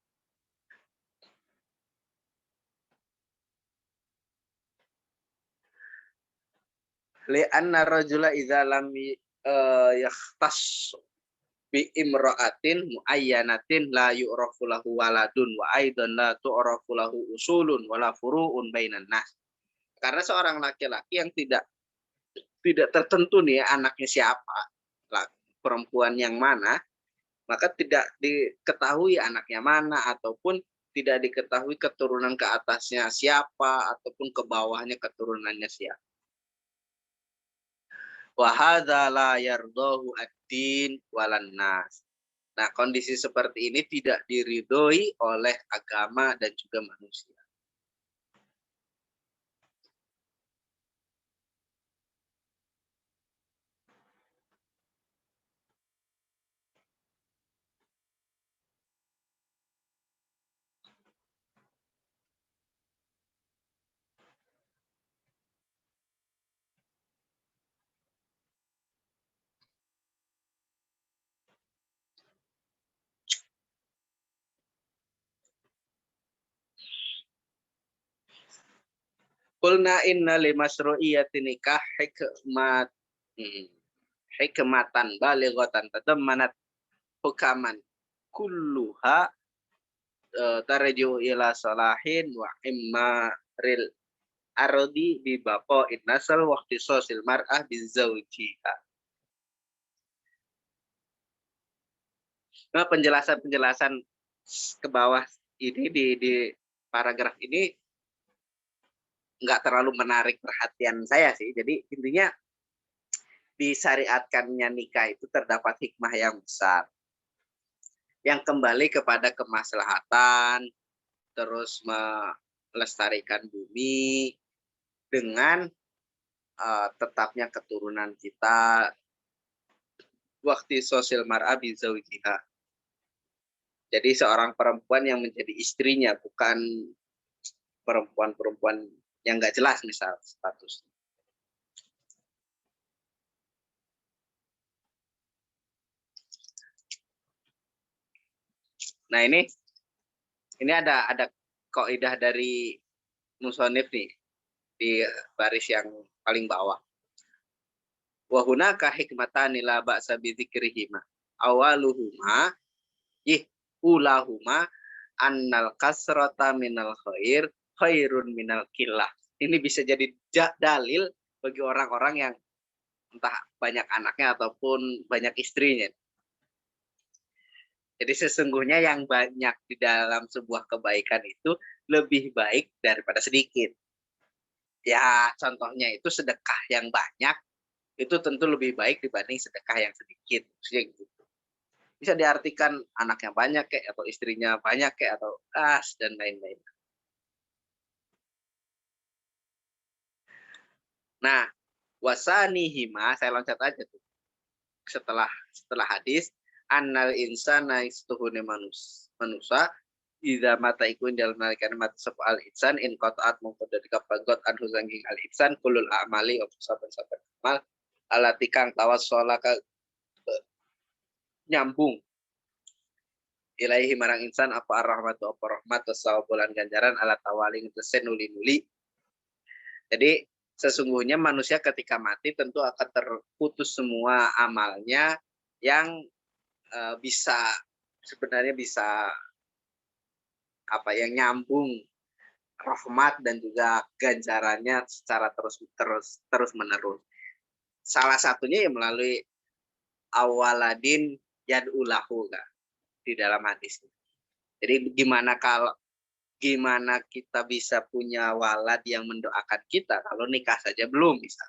Li'anna rajula idza lam yakhtas bi imra'atin muayyanatin la yu'rafu lahu waladun wa aidan la tu'rafu lahu usulun wala furu'un bainan nas. Karena seorang laki-laki yang tidak tertentu nih anaknya siapa, perempuan yang mana, maka tidak diketahui anaknya mana ataupun tidak diketahui keturunan ke atasnya siapa ataupun ke bawahnya keturunannya siapa. Wa hadza la yardahu ad-din walan nas. Nah, kondisi seperti ini tidak diridhoi oleh agama dan juga manusia. Qulna inna limasru'iyyati nikah hikmatan balighatan tadammanat hukaman kulluha tarju ila salahin wa immaril ardi bi baqa'in nasal wa ikhtisasil mar'ah bi zawjiha. Nah, penjelasan ke bawah ini di paragraf ini nggak terlalu menarik perhatian saya sih. Jadi intinya disyariatkannya nikah itu terdapat hikmah yang besar yang kembali kepada kemaslahatan, terus melestarikan bumi dengan tetapnya keturunan kita, waktu sosial mar'a bi zawjiha. Jadi seorang perempuan yang menjadi istrinya, bukan perempuan-perempuan yang nggak jelas misal status. Nah ini ada kaidah dari musonif nih di baris yang paling bawah. Wa hunaka hikmatan la ba'sa bi dzikrihima. Awaluhuma ulahuma annal kasrata minal khair khairun minal qillah. Ini bisa jadi dalil bagi orang-orang yang entah banyak anaknya ataupun banyak istrinya. Jadi sesungguhnya yang banyak di dalam sebuah kebaikan itu lebih baik daripada sedikit. Ya, contohnya itu sedekah yang banyak itu tentu lebih baik dibanding sedekah yang sedikit. Gitu. Bisa diartikan anaknya banyak kayak atau istrinya banyak kayak atau dan lain-lain. Nah, wasanihima, saya loncat aja tuh. Setelah hadis, annal insana istuhune manusia idza mata ikun dalam nalikan mata sapa al insan in qata'at mongko dari kapagot anhu sangking al insan kulul amali of saben-saben amal alati kang tawassola ka nyambung ilaihi marang insan apa ar-rahmatu apa rahmat wasawabulan ganjaran ala tawaling tesen nuli-nuli. Jadi sesungguhnya manusia ketika mati tentu akan terputus semua amalnya yang sebenarnya bisa yang nyambung rahmat dan juga ganjarannya secara terus menerus. Salah satunya yang melalui awaladin yad'ulahu di dalam hadis. Jadi gimana kita bisa punya walad yang mendoakan kita kalau nikah saja belum bisa.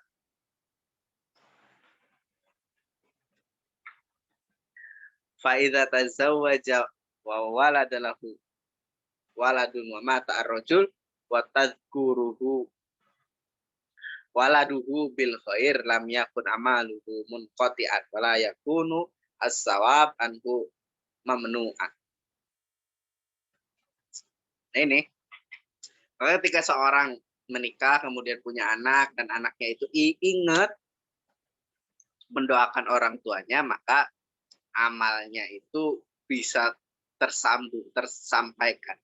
Fa idza tazawwaja wa waladalahu waladun wa mata ar-rajul wa tadhkuruhu waladuhu bil khair lam yakun amaluhu munqati'an wala yakunu as-sawab anhu mamnu'an. Nah, ini ketika seorang menikah kemudian punya anak dan anaknya itu ingat mendoakan orang tuanya, maka amalnya itu bisa tersampaikan.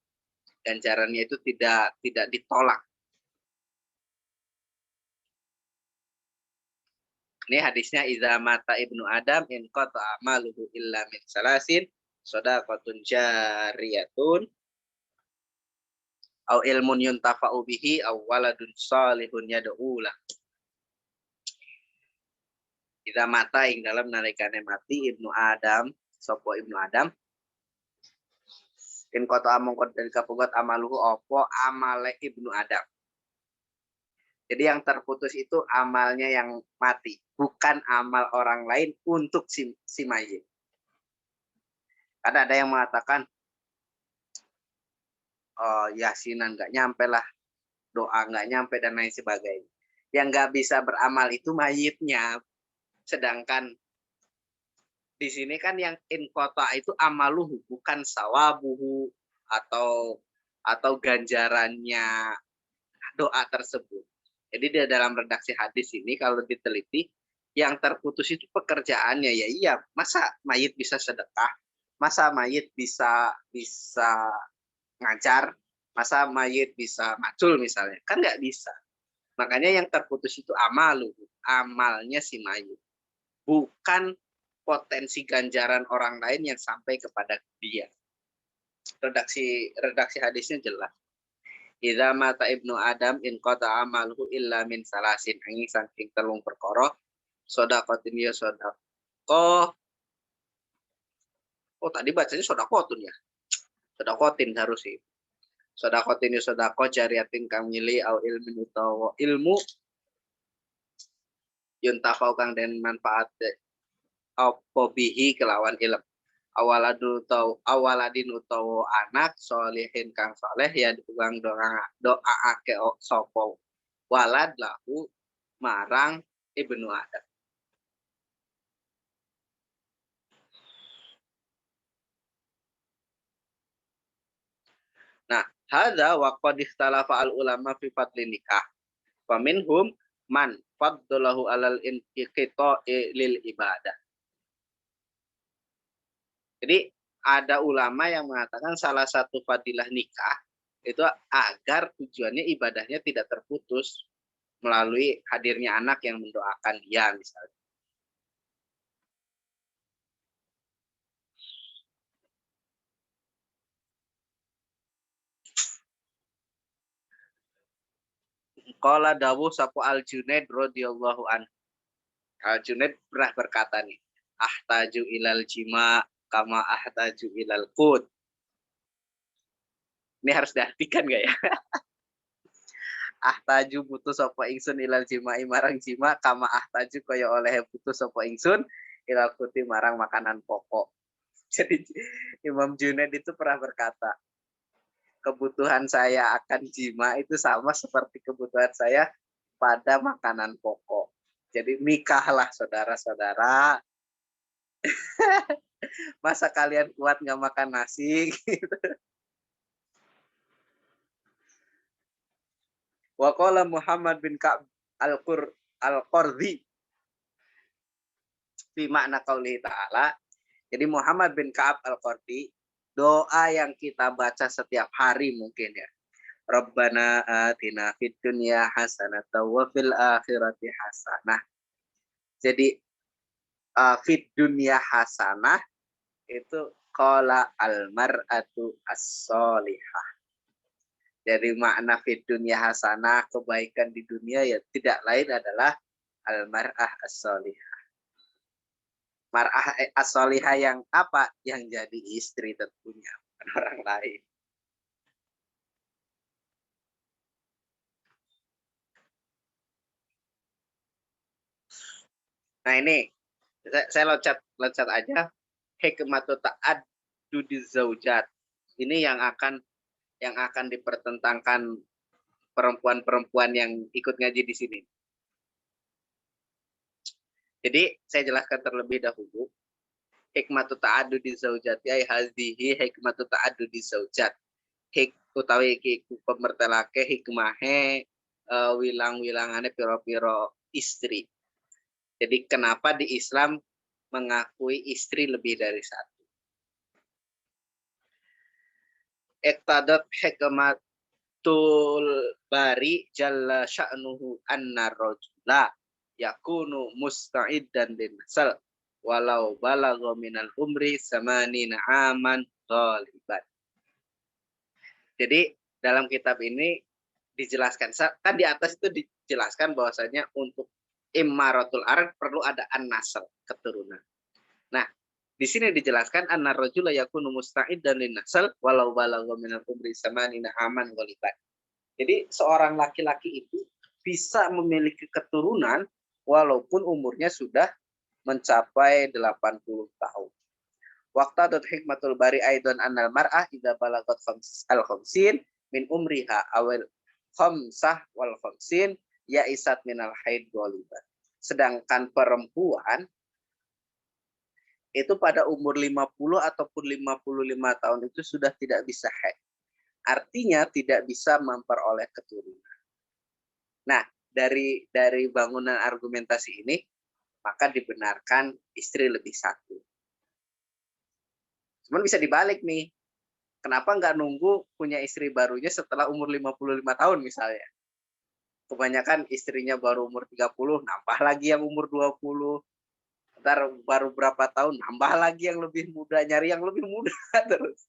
Ganjarannya itu tidak ditolak. Ini hadisnya idza mata ibnu adam in qata amaluhu illa min salasin shadaqatun jariyatun au ilmun yuntafa'u bihi aw waladun salihun yad'u lah. Idza mata ing dalam nalikane mati ibnu adam sapa ibnu adam in qata amangkon dari kapugat amaluhu apa amale ibnu adam. Jadi yang terputus itu amalnya yang mati, bukan amal orang lain untuk si mayit. Karena ada yang mengatakan, yasinan nggak nyampe lah, doa nggak nyampe dan lain sebagainya. Yang nggak bisa beramal itu mayitnya. Sedangkan di sini kan yang in kota itu amaluhu, bukan sawabuhu atau ganjarannya doa tersebut. Jadi di dalam redaksi hadis ini kalau diteliti yang terputus itu pekerjaannya ya iya, masa mayit bisa sedekah, masa mayit bisa ngajar, masa mayit bisa macul misalnya, kan nggak bisa. Makanya yang terputus itu amalnya si mayit, bukan potensi ganjaran orang lain yang sampai kepada dia. Redaksi hadisnya jelas. Idza mata ibnu adam in qata amaluhu illa min salasin angin saking telung perkara sedaqatin ya sedaqah. Oh tadi bacanya sedaqatun ya. Sedaqatin harus sih. Sedaqatin ya sedaqah jariyatin kang nyili au ilmin utawa ilmu yuntafau kang den manfaat apa bihi kelawan ilm. Awaladin utawa anak solihin kang soleh ya diulang doa ake sopo walad lahu marang ibnu adam. Nah, hadza wa qad ikhtalafa al ulama fi fadli nikah. Fa minhum man faddalahu alal inqita'i lil ibadah. Jadi ada ulama yang mengatakan salah satu fadilah nikah itu agar tujuannya ibadahnya tidak terputus melalui hadirnya anak yang mendoakan dia misalnya. Qala dawuh sapa Al-Junaid radhiyallahu anhu. Al-Junaid pernah berkata nih, ahtaju ilal jima kama ahtaju ilal qut. Ini harus diartikan gak ya? Ahtaju butuh sapa ingsun ilal jima'i marang jima kama ahtaju kaya oleh butuh sapa ingsun ilal kuti marang makanan pokok. Jadi Imam Junaid itu pernah berkata, kebutuhan saya akan jima itu sama seperti kebutuhan saya pada makanan pokok. Jadi nikahlah saudara-saudara. Masa kalian kuat nggak makan nasi? Gitu. Wa qala Muhammad bin Ka'ab al-Qardhi fi makna qauli ta'ala. Jadi Muhammad bin Ka'ab al-Qardhi, doa yang kita baca setiap hari mungkin ya. Rabbana atina fid dunya hasanatan wa fil akhirati hasanah. Jadi fid dunya hasanah itu qala al-mar'atu as-solihah. Jadi makna fid dunya hasanah, kebaikan di dunia ya tidak lain adalah al-mar'ah as-solihah. Mar'ah as-solihah yang apa? Yang jadi istri tentunya, bukan orang lain. Nah ini saya loncat aja. Hikmatu ta'addu zaujat. Ini yang akan dipertentangkan perempuan-perempuan yang ikut ngaji di sini. Jadi saya jelaskan terlebih dahulu. Hikmatu ta'addu zaujat ya hadhihi hikmatu ta'addu zaujat. Utawi iki pemertelake hikmahe wilang-wilangane piro-piro istri. Jadi kenapa di Islam mengakui istri lebih dari satu? Iqtadat hikmatul bari jalla sya'nuhu anna rajula yakunu musta'iddan lin nasal walau balagha minal umri samanina aman ghaliban. Jadi dalam kitab ini dijelaskan, kan di atas itu dijelaskan bahwasanya untuk imaratul arad perlu ada an-nasl, keturunan. Nah, di sini dijelaskan anna rajula yakunu musta'iddan lin nasl walau balagha minal umri samanina aman ghaliban. Jadi seorang laki-laki itu bisa memiliki keturunan walaupun umurnya sudah mencapai 80 tahun. Waqtadat hikmatul bari aidan annal mar'ah idza balagat al-khamsin min umriha awal khamsah wal khamsin ya isat minal haid ghaliban. Sedangkan perempuan itu pada umur 50 ataupun 55 tahun itu sudah tidak bisa haid. Artinya tidak bisa memperoleh keturunan. Nah, dari bangunan argumentasi ini maka dibenarkan istri lebih satu. Cuman bisa dibalik nih. Kenapa nggak nunggu punya istri barunya setelah umur 55 tahun misalnya? Kebanyakan istrinya baru umur 30, nambah lagi yang umur 20. Ntar baru berapa tahun, nambah lagi yang lebih muda, nyari yang lebih muda terus.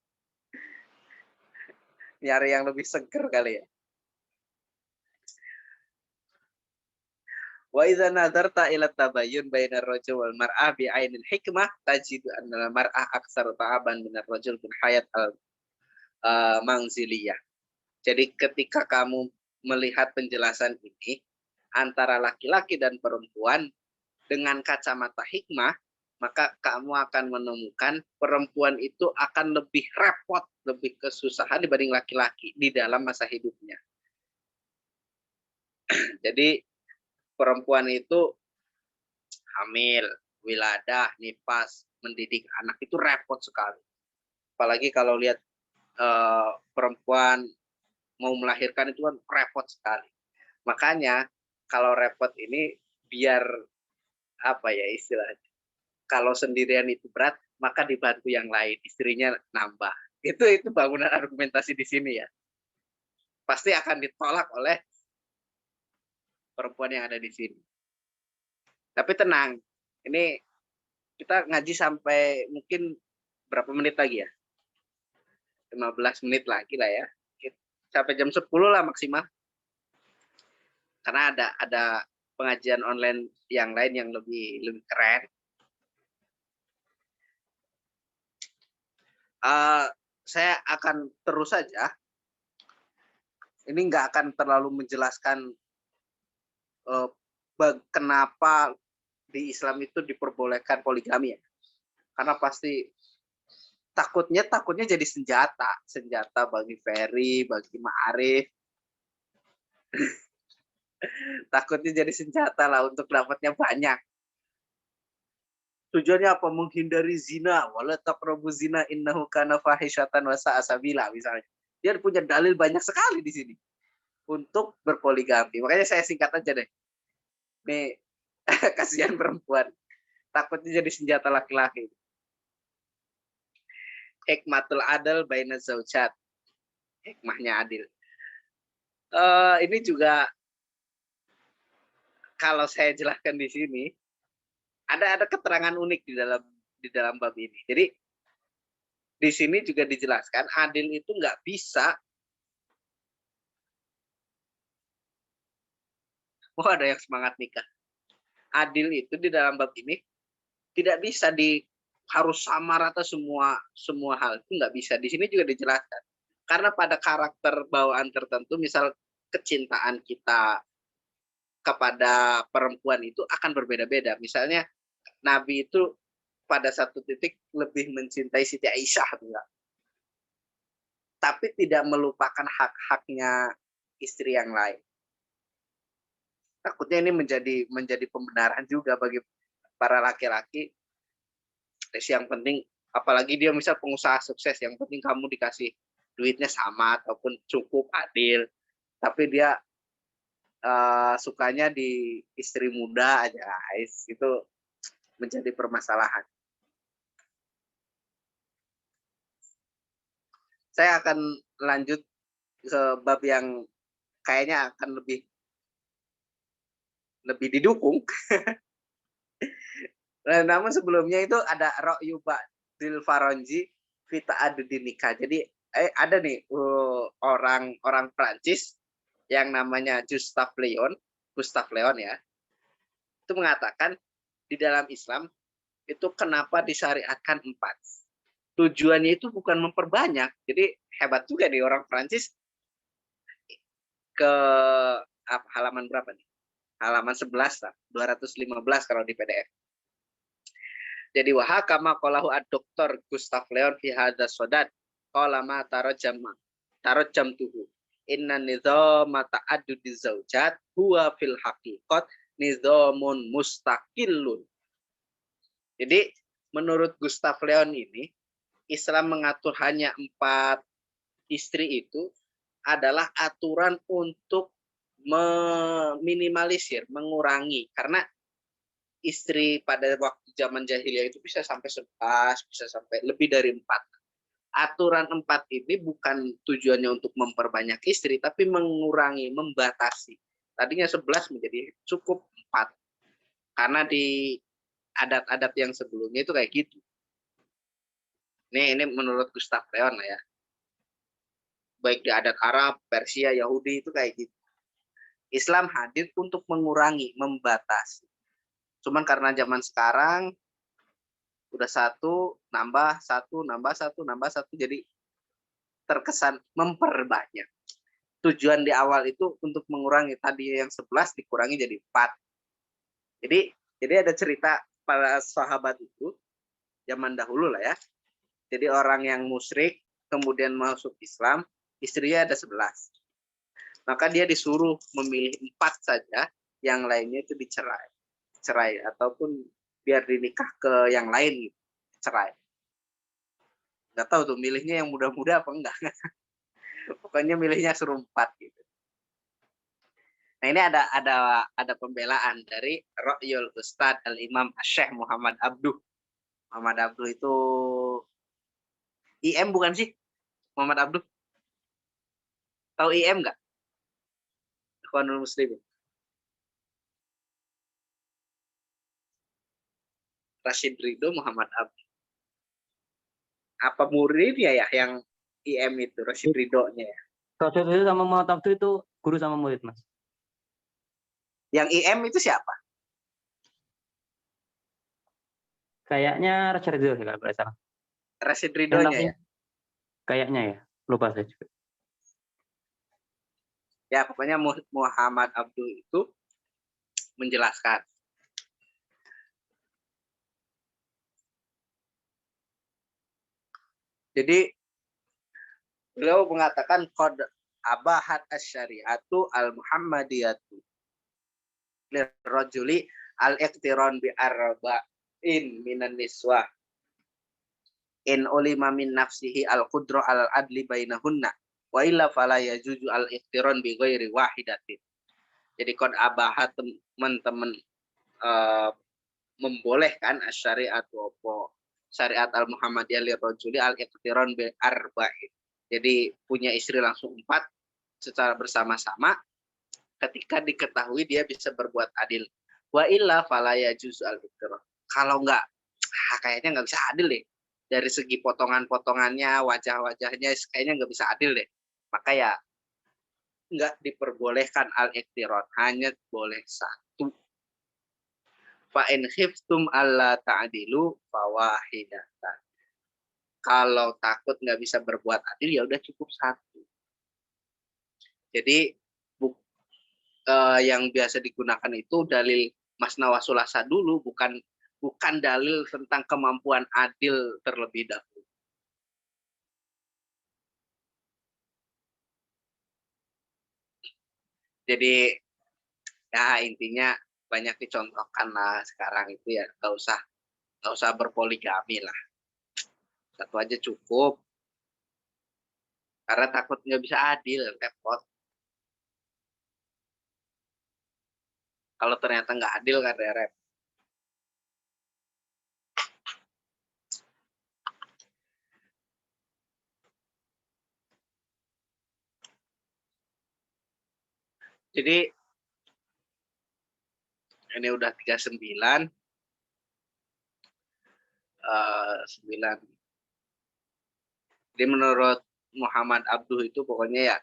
Nyari yang lebih seger kali ya. Wa idza nadarta ila tabayyun bainar rajul wal mar'ah bi ainil hikmah tajidu anna al mar'ah aktsaru ta'aban min ar-rajul bil hayat al manziliyah. Jadi ketika kamu melihat penjelasan ini antara laki-laki dan perempuan dengan kacamata hikmah, maka kamu akan menemukan perempuan itu akan lebih repot, lebih kesusahan dibanding laki-laki di dalam masa hidupnya. Jadi perempuan itu hamil, wiladah, nifas, mendidik anak itu repot sekali. Apalagi kalau lihat perempuan mau melahirkan itu kan repot sekali. Makanya kalau repot ini biar apa ya istilahnya, kalau sendirian itu berat maka dibantu yang lain, istrinya nambah. Itu bangunan argumentasi di sini ya. Pasti akan ditolak oleh perempuan yang ada di sini. Tapi tenang, ini kita ngaji sampai mungkin berapa menit lagi ya? 15 menit lagi lah ya. Sampai jam 10 lah maksimal. karena ada pengajian online yang lain yang lebih keren. Saya akan terus saja. Ini nggak akan terlalu menjelaskan kenapa di Islam itu diperbolehkan poligami ya. Karena pasti takutnya jadi senjata bagi Ferry, bagi Ma'arif. Takutnya jadi senjata lah untuk dapatnya banyak. Tujuannya apa? Menghindari zina. Wala taqrabu zina innahu kana fahisyatan wa sa'a sabila misalnya. Dia punya dalil banyak sekali di sini untuk berpoligami. Makanya saya singkat aja deh. Nih, kasihan perempuan. Takutnya jadi senjata laki-laki. Hikmatul adil baina zaujat. Hikmahnya adil. Ini juga kalau saya jelaskan di sini, ada keterangan unik di dalam bab ini. Jadi di sini juga dijelaskan adil itu nggak bisa. Oh, ada yang semangat nikah. Adil itu di dalam bab ini tidak bisa harus sama rata semua hal, itu nggak bisa. Di sini juga dijelaskan. Karena pada karakter bawaan tertentu, misal kecintaan kita kepada perempuan itu akan berbeda-beda. Misalnya Nabi itu pada satu titik lebih mencintai Siti Aisyah, enggak? Tapi tidak melupakan hak-haknya istri yang lain. Takutnya ini menjadi pembenaran juga bagi para laki-laki. Yang penting, apalagi dia misal pengusaha sukses, yang penting kamu dikasih duitnya sama ataupun cukup adil. Tapi dia sukanya di istri muda aja, guys. Itu menjadi permasalahan. Saya akan lanjut ke bab yang kayaknya akan lebih didukung. Namun sebelumnya itu ada Ra'yu Ba'dil Faranji Fita Adudin Nikah. Jadi ada nih orang Prancis yang namanya Gustave Leon ya. Itu mengatakan di dalam Islam itu kenapa disyariatkan 4. Tujuannya itu bukan memperbanyak. Jadi hebat juga nih orang Prancis. Ke halaman berapa nih? Halaman 11 lah, 215 kalau di PDF. Jadi wahakama qalahu ad-doktor Gustave Leon fi hadza sodat qala ma tarajam tuhu inna nizama ta'addudi zaujat huwa fil haqiqat nizamun mustaqillun. Jadi menurut Gustave Leon ini Islam mengatur hanya 4 istri itu adalah aturan untuk meminimalisir, mengurangi, karena istri pada waktu zaman jahiliyah itu bisa sampai 11, bisa sampai lebih dari 4. Aturan 4 ini bukan tujuannya untuk memperbanyak istri, tapi mengurangi, membatasi. Tadinya 11 menjadi cukup 4. Karena di adat-adat yang sebelumnya itu kayak gitu. Ini menurut Gustave Leon ya. Baik di adat Arab, Persia, Yahudi itu kayak gitu. Islam hadir untuk mengurangi, membatasi. Cuman karena zaman sekarang udah 1 nambah 1 jadi terkesan memperbanyak. Tujuan di awal itu untuk mengurangi, tadi yang 11 dikurangi jadi 4. Jadi ada cerita para sahabat itu zaman dahulu lah ya. Jadi orang yang musyrik kemudian masuk Islam, istrinya ada 11. Maka dia disuruh memilih 4 saja, yang lainnya itu cerai ataupun biar dinikah ke yang lain gitu. Cerai. Nggak tahu tuh milihnya yang muda-muda apa enggak. Pokoknya milihnya suruh 4 gitu. Nah, ini ada pembelaan dari Ra'yul Ustadz Al-Imam Syekh Muhammad Abduh. Muhammad Abduh itu IM bukan sih? Muhammad Abduh. Tahu IM enggak? Ikhwanul Muslimin. Rashid Ridho Muhammad Abduh. Apa muridnya ya yang IM itu, Rashid Ridho-nya ya? Rashid itu sama Muhammad Abduh itu guru sama murid, Mas. Yang IM itu siapa? Kayaknya Raja Ridho ya, kalau nggak salah. Rasid Yang Ridhonya nafsin, ya. kayaknya ya, lupa saya juga. Ya, pokoknya Muhammad Abduh itu menjelaskan. Jadi beliau mengatakan qad abahat asy-syari'atu al-muhammadiyatu lirrajuli al-iqtiran bi arba'in minan niswah in ulima min nafsihi al-qudra al-adli bainahunna wa illa fala yajuzu al-iqtiran bi ghairi wahidatin. Jadi qad abahat teman-teman membolehkan asy-syari'atu apa syariat al-muhammadiyah lirrajuli al-iqtiran bi arba'in. Jadi punya istri langsung 4 secara bersama-sama ketika diketahui dia bisa berbuat adil. Wa illa fala yajuz al-iqtiran. Kalau enggak, kayaknya enggak bisa adil deh. Dari segi potongan-potongannya, wajah-wajahnya kayaknya enggak bisa adil deh. Maka ya enggak diperbolehkan al-iqtiran, hanya boleh 1. Fa in khiftum alla ta'dilu fawahidatan. Kalau takut nggak bisa berbuat adil ya udah cukup 1. Jadi yang biasa digunakan itu dalil masna wa sulasa dulu, bukan dalil tentang kemampuan adil terlebih dahulu. Jadi ya intinya banyak dicontohkan lah sekarang itu ya, nggak usah berpoligami lah. 1 aja cukup. Karena takut nggak bisa adil, repot. Kalau ternyata nggak adil kan repot. Jadi ini udah 39. 9. Jadi menurut Muhammad Abduh itu pokoknya ya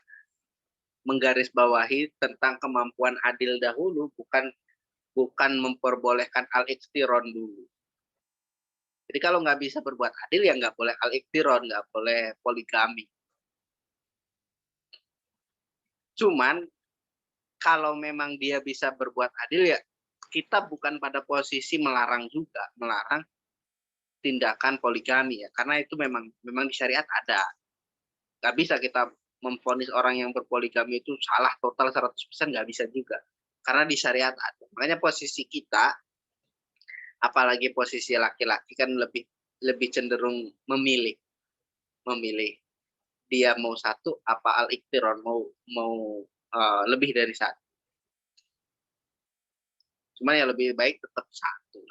menggarisbawahi tentang kemampuan adil dahulu, bukan memperbolehkan al-iqtiron dulu. Jadi kalau nggak bisa berbuat adil ya nggak boleh al-iqtiron, nggak boleh poligami. Cuman kalau memang dia bisa berbuat adil ya kita bukan pada posisi melarang tindakan poligami ya, karena itu memang di syariat ada. Nggak bisa kita memvonis orang yang berpoligami itu salah total 100%, nggak bisa juga. Karena di syariat ada. Makanya posisi kita, apalagi posisi laki-laki kan lebih cenderung memilih. Dia mau 1 apa al-iqtiron, mau lebih dari 1. Cuman ya lebih baik tetap 1.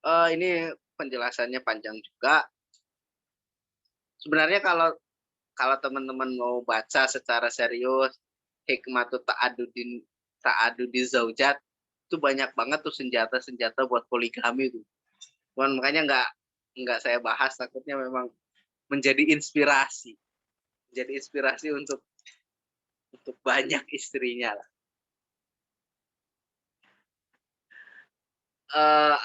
Ini penjelasannya panjang juga. Sebenarnya kalau teman-teman mau baca secara serius hikmatut ta'adudi zaujat itu banyak banget tuh senjata buat poligami tuh. Cuman makanya nggak saya bahas, takutnya memang menjadi inspirasi untuk banyak istrinya lah.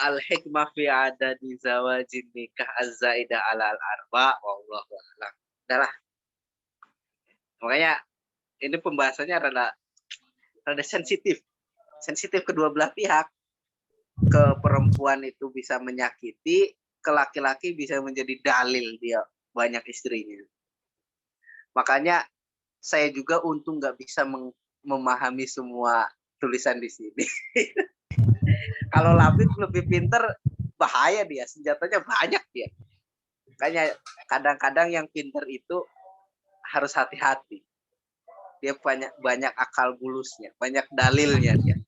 Al-hikmah fi adadi zawajin nikah az-zaida ala al-arba wallahu a'lam. Udahlah. Makanya ini pembahasannya rada sensitif kedua belah pihak. Ke perempuan itu bisa menyakiti, ke laki-laki bisa menjadi dalil dia banyak istrinya. Makanya saya juga untung nggak bisa memahami semua tulisan di sini. Kalau Labib lebih pinter, bahaya dia, senjatanya banyak dia. Makanya kadang-kadang yang pinter itu harus hati-hati. Dia banyak akal bulusnya, banyak dalilnya dia.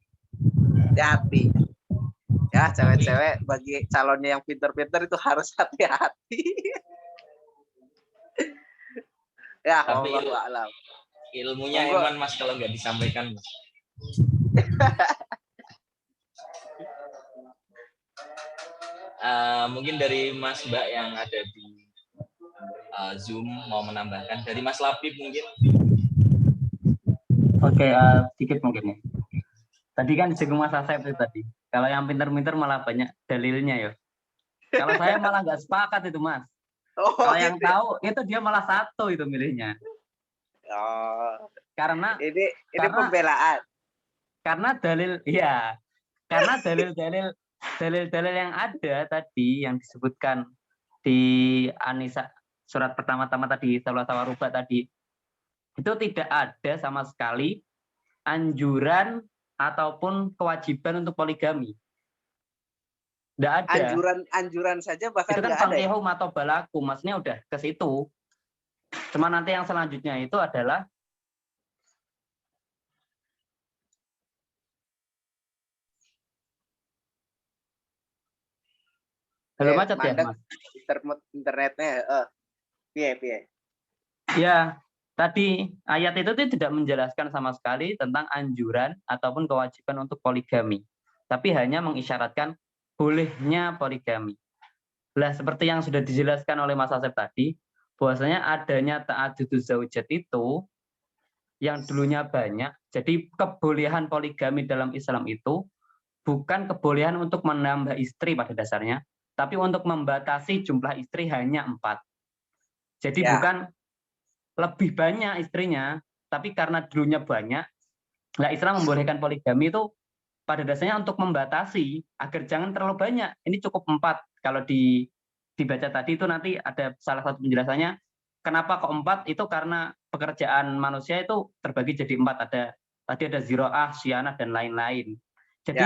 Hati-hati. Ya, cewek-cewek bagi calonnya yang pinter-pinter itu harus hati-hati. Ya, wallahu a'lam. Ilmunya Eman Mas kalau nggak disampaikan Mas. Mungkin dari Mas Mbak yang ada di Zoom mau menambahkan, dari Mas Labib mungkin. Oke, sedikit mungkin ya. Tadi kan disinggung Mas Asep itu tadi. Kalau yang pinter-pinter malah banyak dalilnya ya. Kalau saya malah nggak sepakat itu Mas. Oh, Kalau yang gitu. tahu itu dia malah satu itu milihnya. Oh, Karena ini karena pembelaan. karena dalil-dalil yang ada tadi yang disebutkan di Anisa surat pertama-tama tadi Salat Tawarubah tadi itu tidak ada sama sekali anjuran ataupun kewajiban untuk poligami. Tidak ada. Anjuran saja bahkan Itu kan nggak ada. Ya? fangkihum atau balaku, maksudnya udah ke situ. Cuma nanti yang selanjutnya itu adalah halo macet ya, mandek Mas? internetnya. Piye. Ya, tadi ayat itu tidak menjelaskan sama sekali tentang anjuran ataupun kewajiban untuk poligami, tapi hanya mengisyaratkan bolehnya poligami. Lah, seperti yang sudah dijelaskan oleh Mas Asep tadi, bahwasanya adanya ta'aduduz zaujat itu yang dulunya banyak, jadi kebolehan poligami dalam Islam itu bukan kebolehan untuk menambah istri pada dasarnya, tapi untuk membatasi jumlah istri hanya 4. Jadi bukan lebih banyak istrinya, tapi karena dulunya banyak, nah Islam membolehkan poligami itu pada dasarnya untuk membatasi agar jangan terlalu banyak. Ini cukup 4. Kalau dibaca tadi itu nanti ada salah satu penjelasannya. Kenapa kok 4? Itu karena pekerjaan manusia itu terbagi jadi 4. Tadi ada ziroah, syianah, dan lain-lain. Jadi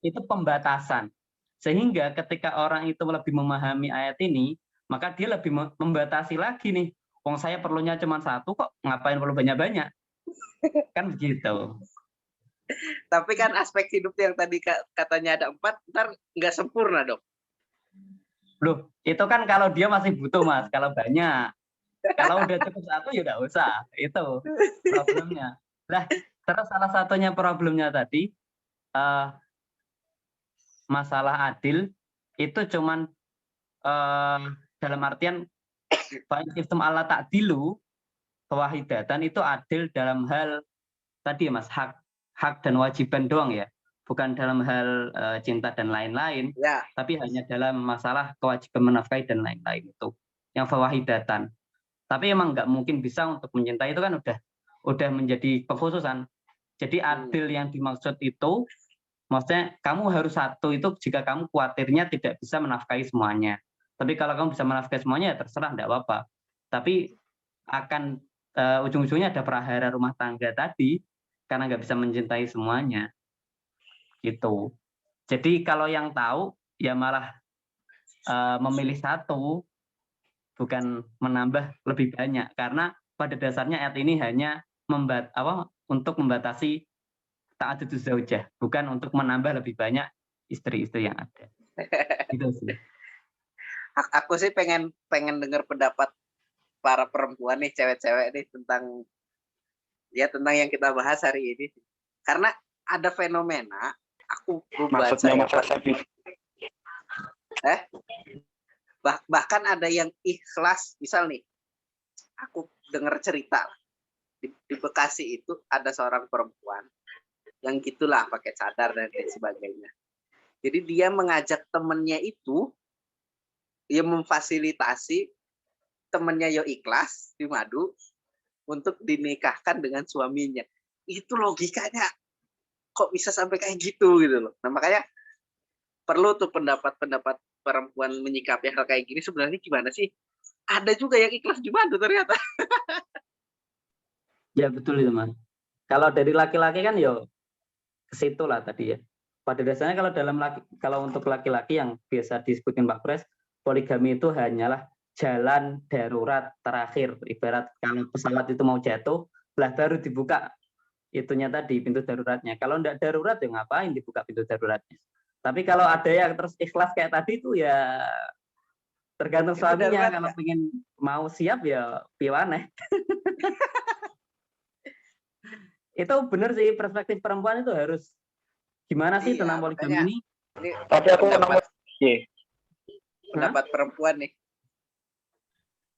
itu pembatasan. Sehingga ketika orang itu lebih memahami ayat ini, maka dia lebih membatasi lagi nih. Wong saya perlunya cuma 1 kok, ngapain perlu banyak-banyak? Kan begitu. Tapi kan aspek hidup yang tadi katanya ada 4, ntar nggak sempurna dong. Loh, itu kan kalau dia masih butuh Mas, kalau banyak. Kalau udah cukup 1 ya udah usah. Itu problemnya. Lah, terus salah satunya problemnya tadi, masalah adil itu cuman dalam artian sistem Allah takdilu kewahidatan itu adil dalam hal tadi Mas, hak dan wajiban doang ya, bukan dalam hal cinta dan lain-lain, tapi hanya dalam masalah kewajiban menafkahi dan lain-lain itu yang fawahidatan. Tapi emang nggak mungkin bisa untuk mencintai itu kan udah menjadi kekhususan. Jadi adil yang dimaksud itu maksudnya kamu harus 1 itu jika kamu khawatirnya tidak bisa menafkahi semuanya. Tapi kalau kamu bisa menafkahi semuanya ya terserah, enggak apa-apa. Tapi akan ujung-ujungnya ada prahara rumah tangga tadi karena nggak bisa mencintai semuanya. Gitu. Jadi kalau yang tahu ya malah memilih 1 bukan menambah lebih banyak karena pada dasarnya ayat ini hanya untuk membatasi ta'aduduz zaujah, bukan untuk menambah lebih banyak istri-istri yang ada. Gitu sih. Aku sih pengen dengar pendapat para perempuan nih, cewek-cewek nih tentang yang kita bahas hari ini. Karena ada fenomena, aku baca bahkan ada yang ikhlas, misal nih, aku dengar cerita di Bekasi itu ada seorang perempuan yang gitulah pakai cadar dan lain sebagainya. Jadi dia mengajak temennya itu, dia memfasilitasi temennya ikhlas di madu untuk dinikahkan dengan suaminya. Itu logikanya kok bisa sampai kayak gitu loh. Nah makanya perlu tuh pendapat perempuan menyikapi hal kayak gini sebenarnya gimana sih? Ada juga yang ikhlas di madu ternyata. Ya betul itu Mas. Kalau dari laki-laki kan ke situ lah tadi ya. Pada dasarnya kalau untuk laki-laki yang biasa disebutin Pak Pres, poligami itu hanyalah jalan darurat terakhir. Ibarat kalau pesawat itu mau jatuh, lah baru dibuka itunya tadi pintu daruratnya. Kalau enggak darurat ya ngapain dibuka pintu daruratnya. Tapi kalau ada yang terus ikhlas kayak tadi itu ya tergantung suaminya. Kalau pengen mau siap ya piwaneh. Itu benar sih, perspektif perempuan itu harus gimana sih tentang poligami ini? Tapi aku pendapat perempuan nih.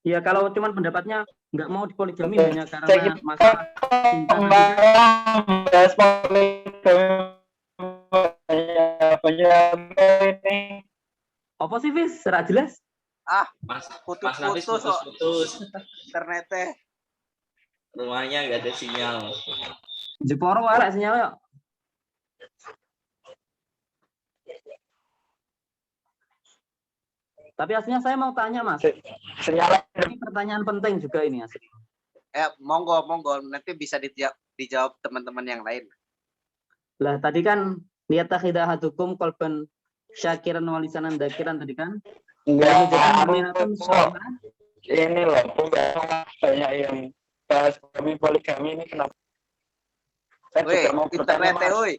Ya kalau cuman pendapatnya nggak mau dipoligami Oke, hanya saya karena kita masalah cinta tadi kan? membahas banyak ini. Apa sih, Fis? Serah jelas. Mas Nafis Putus-putus kok putus-putus. internetnya. Rumahnya nggak ada sinyal. Jeporo arek sinyal yuk. Tapi aslinya saya mau tanya, Mas. Sinyalnya Ini pertanyaan penting juga ini asli. Monggo nanti bisa dijawab teman-teman yang lain. Lah tadi kan lihat takhidahadukum qalban syakiran walisanan dakiran tadi kan. enggak Mu'minatun sholihah. ini loh, banyak yang bahas poligami ini kenapa? Saya Woi, juga mau bertanya, internetnya Mas. woi.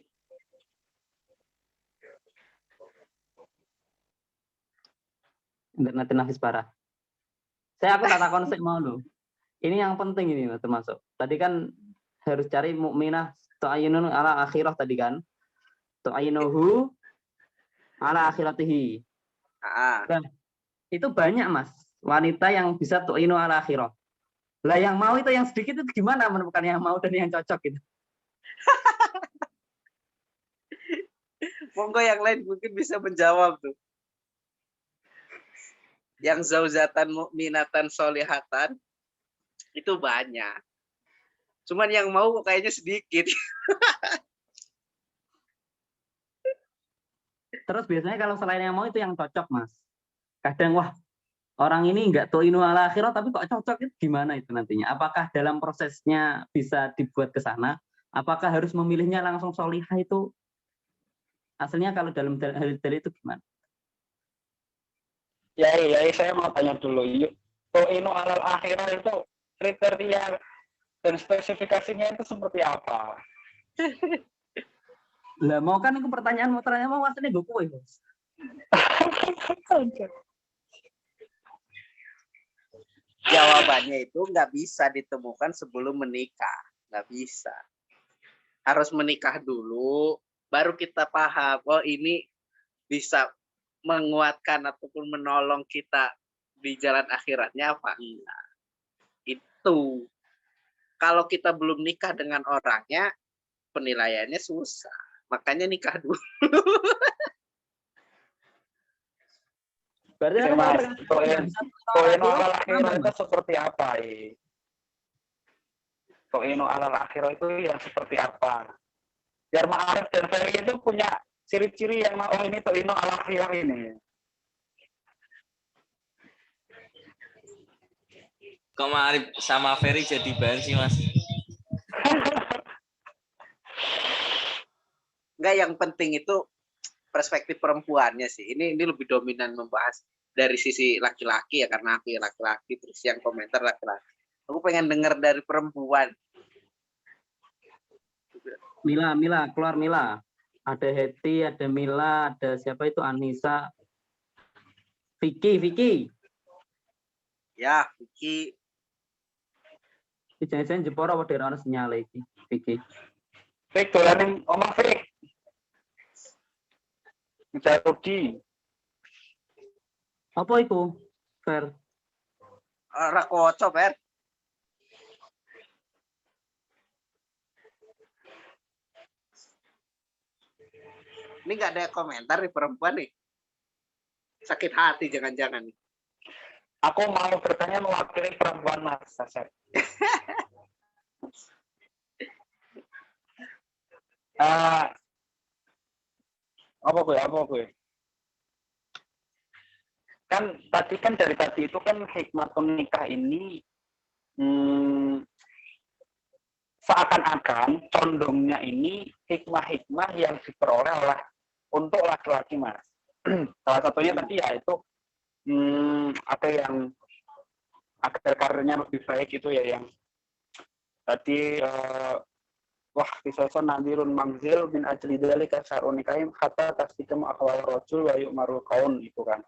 Internet nafis parah. Aku tak takon sik mau lho. Ini yang penting ini termasuk. Tadi kan harus cari mukminah tu'ayinun ala akhirah tadi kan. Tu'ayinuhu ala akhiratihi. Itu banyak, Mas. Wanita yang bisa tu'ayinu ala akhirah. Lah yang mau itu yang sedikit itu gimana menemukan yang mau dan yang cocok gitu. Monggo yang lain mungkin bisa menjawab tuh. Yang zaujatan mukminatan solihatan itu banyak. Cuman yang mau kayaknya sedikit. Terus biasanya kalau selain yang mau itu yang cocok, Mas. Kadang wah, orang ini enggak tu'inu ala akhirah tapi kok cocok, itu gimana itu nantinya? Apakah dalam prosesnya bisa dibuat ke sana? Apakah harus memilihnya langsung solihah itu? Aslinya kalau dalam dalil itu gimana? Ya, saya mau tanya dulu. Tu'inu alal akhirah itu kriteria dan spesifikasinya itu seperti apa? Lah mau kan itu pertanyaan mau tanya mau aslinya gue kowe, Mas. Jawabannya itu nggak bisa ditemukan sebelum menikah. Nggak bisa. Harus menikah dulu, baru kita paham, oh ini bisa menguatkan ataupun menolong kita di jalan akhiratnya apa enggak. Itu. Kalau kita belum nikah dengan orangnya, penilaiannya susah. Makanya nikah dulu. Berarti Oke, Mas, tu'inu alal akhirah itu seperti apa? Tu'inu alal akhirah itu yang seperti apa? Biar Ma'arif dan Ferry itu punya ciri-ciri yang oh ini tu'inu alal akhirah ini. Kok Ma'arif sama Ferry jadi bahan sih, Mas? Enggak, yang penting itu perspektif perempuannya sih. Ini lebih dominan membahas dari sisi laki-laki ya, karena aku ya laki-laki, terus yang komentar laki-laki. Aku pengen dengar dari perempuan. Mila, keluar Mila. Ada Heti, ada Mila, ada siapa itu Anissa. Vicky. Ya, Vicky. Jangan-jangan Jeporo apa dari orang sinyal lagi, Vicky. Fik, dolanin Oma Fik. Bisa Rudi. Apa itu? Fer. Rakoco, Fer. Ini nggak ada komentar nih perempuan nih. Sakit hati jangan-jangan nih. Aku mau bertanya mewakili perempuan, Mas Sasep. Apa gue? Kan dari tadi itu kan hikmatun nikah ini seakan-akan condongnya ini hikmah-hikmah yang diperoleh oleh untuk laki-laki, Mas. Salah satunya tadi ya itu ada yang agar karirnya lebih baik itu ya, yang tadi wah kisoson nadirun mangzil min ajli dzalika syar'un nikahim hatta tasdiqu aqwal rajul wa yu'marul qaun itu kan.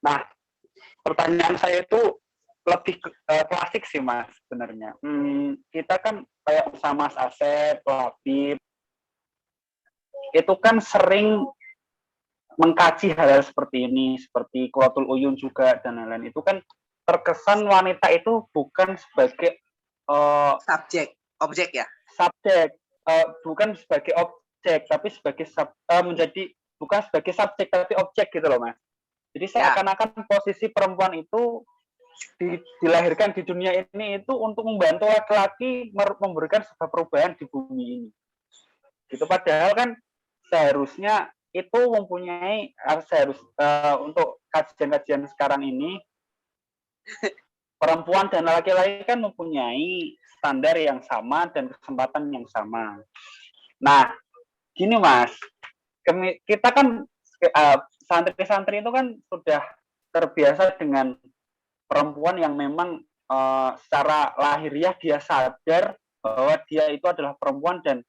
Nah, pertanyaan saya itu lebih klasik sih, Mas, sebenarnya. Kita kan kayak sama Mas Asep, Labib, itu kan sering mengkaji hal-hal seperti ini, seperti Qurratul Uyun juga dan lain-lain. Itu kan terkesan wanita itu bukan sebagai objek ya. subjek, bukan sebagai objek, tapi sebagai menjadi bukan sebagai subjek tapi objek gitu loh Mas. Jadi seakan-akan posisi perempuan itu dilahirkan di dunia ini itu untuk membantu laki-laki memberikan sebuah perubahan di bumi ini. Gitu, padahal kan seharusnya itu mempunyai untuk kajian-kajian sekarang ini perempuan dan laki-laki kan mempunyai standar yang sama dan kesempatan yang sama. Nah, gini Mas, kita kan santri-santri itu kan sudah terbiasa dengan perempuan yang memang secara lahiriah dia sadar bahwa dia itu adalah perempuan dan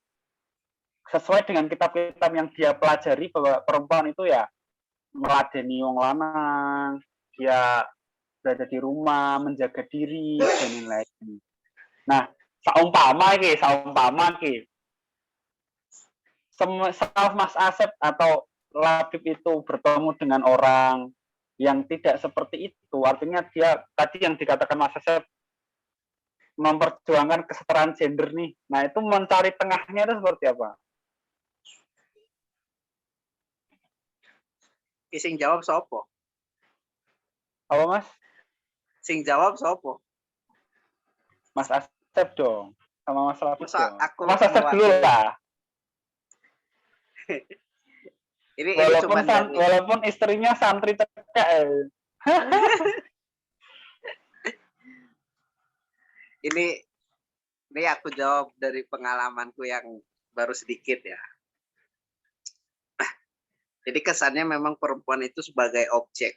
sesuai dengan kitab-kitab yang dia pelajari bahwa perempuan itu ya meladeni wong lanang, dia berada di rumah, menjaga diri dan lain-lain. Nah, saumpama ki. Mas Asep atau Labib itu bertemu dengan orang yang tidak seperti itu, artinya dia tadi yang dikatakan Mas Asep memperjuangkan kesetaraan gender nih. Nah, itu mencari tengahnya itu seperti apa? Sing jawab sopo? Apa Mas? Sing jawab sopo? Mas Asep dong, sama Mas Labib dong. Aku Mas Asep dulu lah. Ini walaupun istrinya santri cekek. ini aku jawab dari pengalamanku yang baru sedikit ya. Jadi kesannya memang perempuan itu sebagai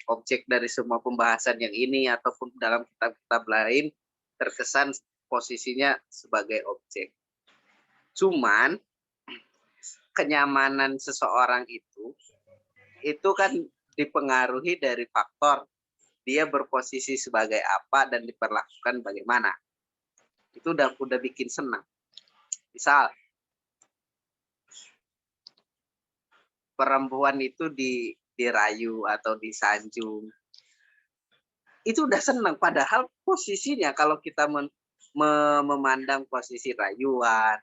objek dari semua pembahasan yang ini ataupun dalam kitab-kitab lain terkesan posisinya sebagai objek. Cuman kenyamanan seseorang itu kan dipengaruhi dari faktor dia berposisi sebagai apa dan diperlakukan bagaimana. Itu udah bikin senang. Misal perempuan itu dirayu atau disanjung, itu udah senang. Padahal posisinya kalau kita memandang posisi rayuan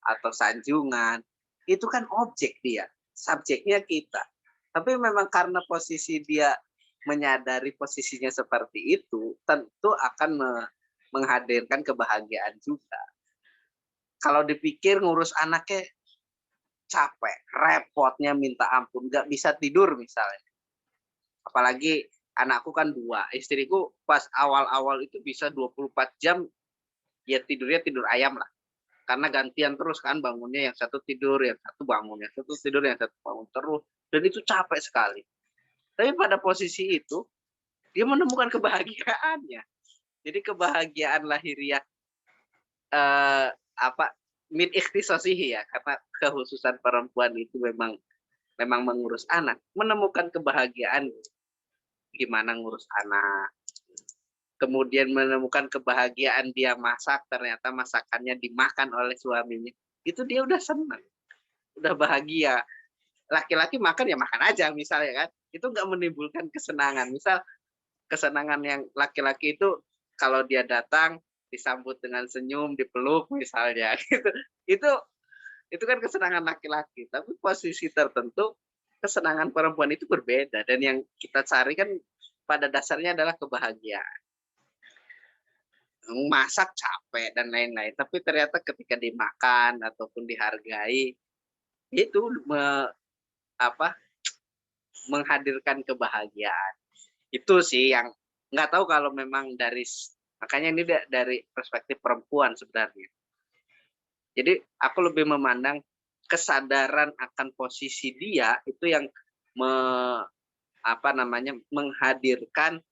atau sanjungan, itu kan objek dia, subjeknya kita. Tapi memang karena posisi dia menyadari posisinya seperti itu, tentu akan menghadirkan kebahagiaan juga. Kalau dipikir ngurus anaknya capek, repotnya minta ampun, nggak bisa tidur misalnya. Apalagi anakku kan 2, istriku pas awal-awal itu bisa 24 jam, ya tidurnya tidur ayam lah. Karena gantian terus kan bangunnya, yang satu tidur, yang satu bangun, yang satu tidur, yang satu bangun terus. Dan itu capek sekali. Tapi pada posisi itu, dia menemukan kebahagiaannya. Jadi kebahagiaan lahiriah min ikhtisasihi ya, karena kekhususan perempuan itu memang mengurus anak, menemukan kebahagiaan gimana ngurus anak, kemudian menemukan kebahagiaan dia masak, ternyata masakannya dimakan oleh suaminya, itu dia udah senang, udah bahagia. Laki-laki makan ya makan aja misalnya kan, itu nggak menimbulkan kesenangan. Misal kesenangan yang laki-laki itu kalau dia datang disambut dengan senyum, dipeluk misalnya gitu. Itu kan kesenangan laki-laki, tapi posisi tertentu kesenangan perempuan itu berbeda, dan yang kita cari kan pada dasarnya adalah kebahagiaan. Masak capek dan lain-lain, tapi ternyata ketika dimakan ataupun dihargai itu menghadirkan kebahagiaan. Itu sih yang nggak tahu kalau memang makanya ini dari perspektif perempuan sebenarnya. Jadi aku lebih memandang kesadaran akan posisi dia itu yang menghadirkan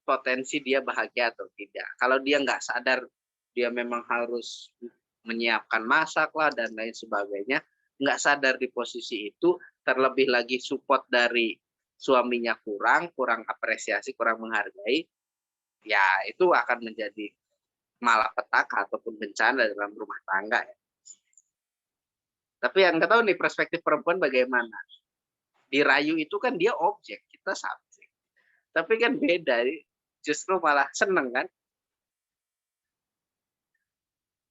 potensi dia bahagia atau tidak. Kalau dia nggak sadar, dia memang harus menyiapkan masak lah dan lain sebagainya, nggak sadar di posisi itu, terlebih lagi support dari suaminya kurang apresiasi, kurang menghargai, ya itu akan menjadi malapetaka ataupun bencana dalam rumah tangga ya. Tapi yang nggak tahu nih perspektif perempuan bagaimana. Dirayu itu kan dia objek, kita subjek. Tapi kan beda. justru malah seneng kan?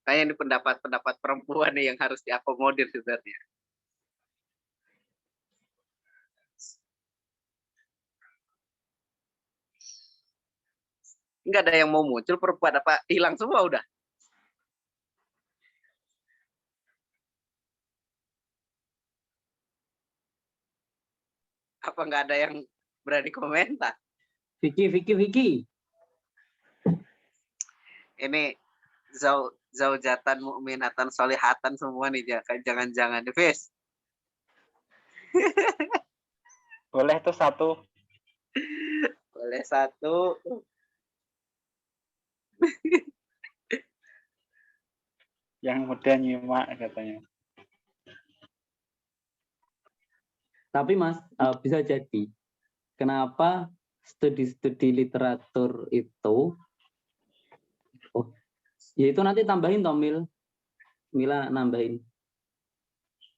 Kayak ini pendapat-pendapat perempuan nih yang harus diakomodir sebenarnya. Nggak ada yang mau muncul perempuan apa hilang semua udah. Apa nggak ada yang berani komentar? Vicky. Ini zaujatan mukminatan solihatan semua nih, jangan-jangan Fis. Boleh tuh satu. Boleh satu. Yang muda nyimak katanya. Tapi Mas, bisa jadi kenapa studi-studi literatur itu ya itu nanti tambahin Tomil. Mila nambahin.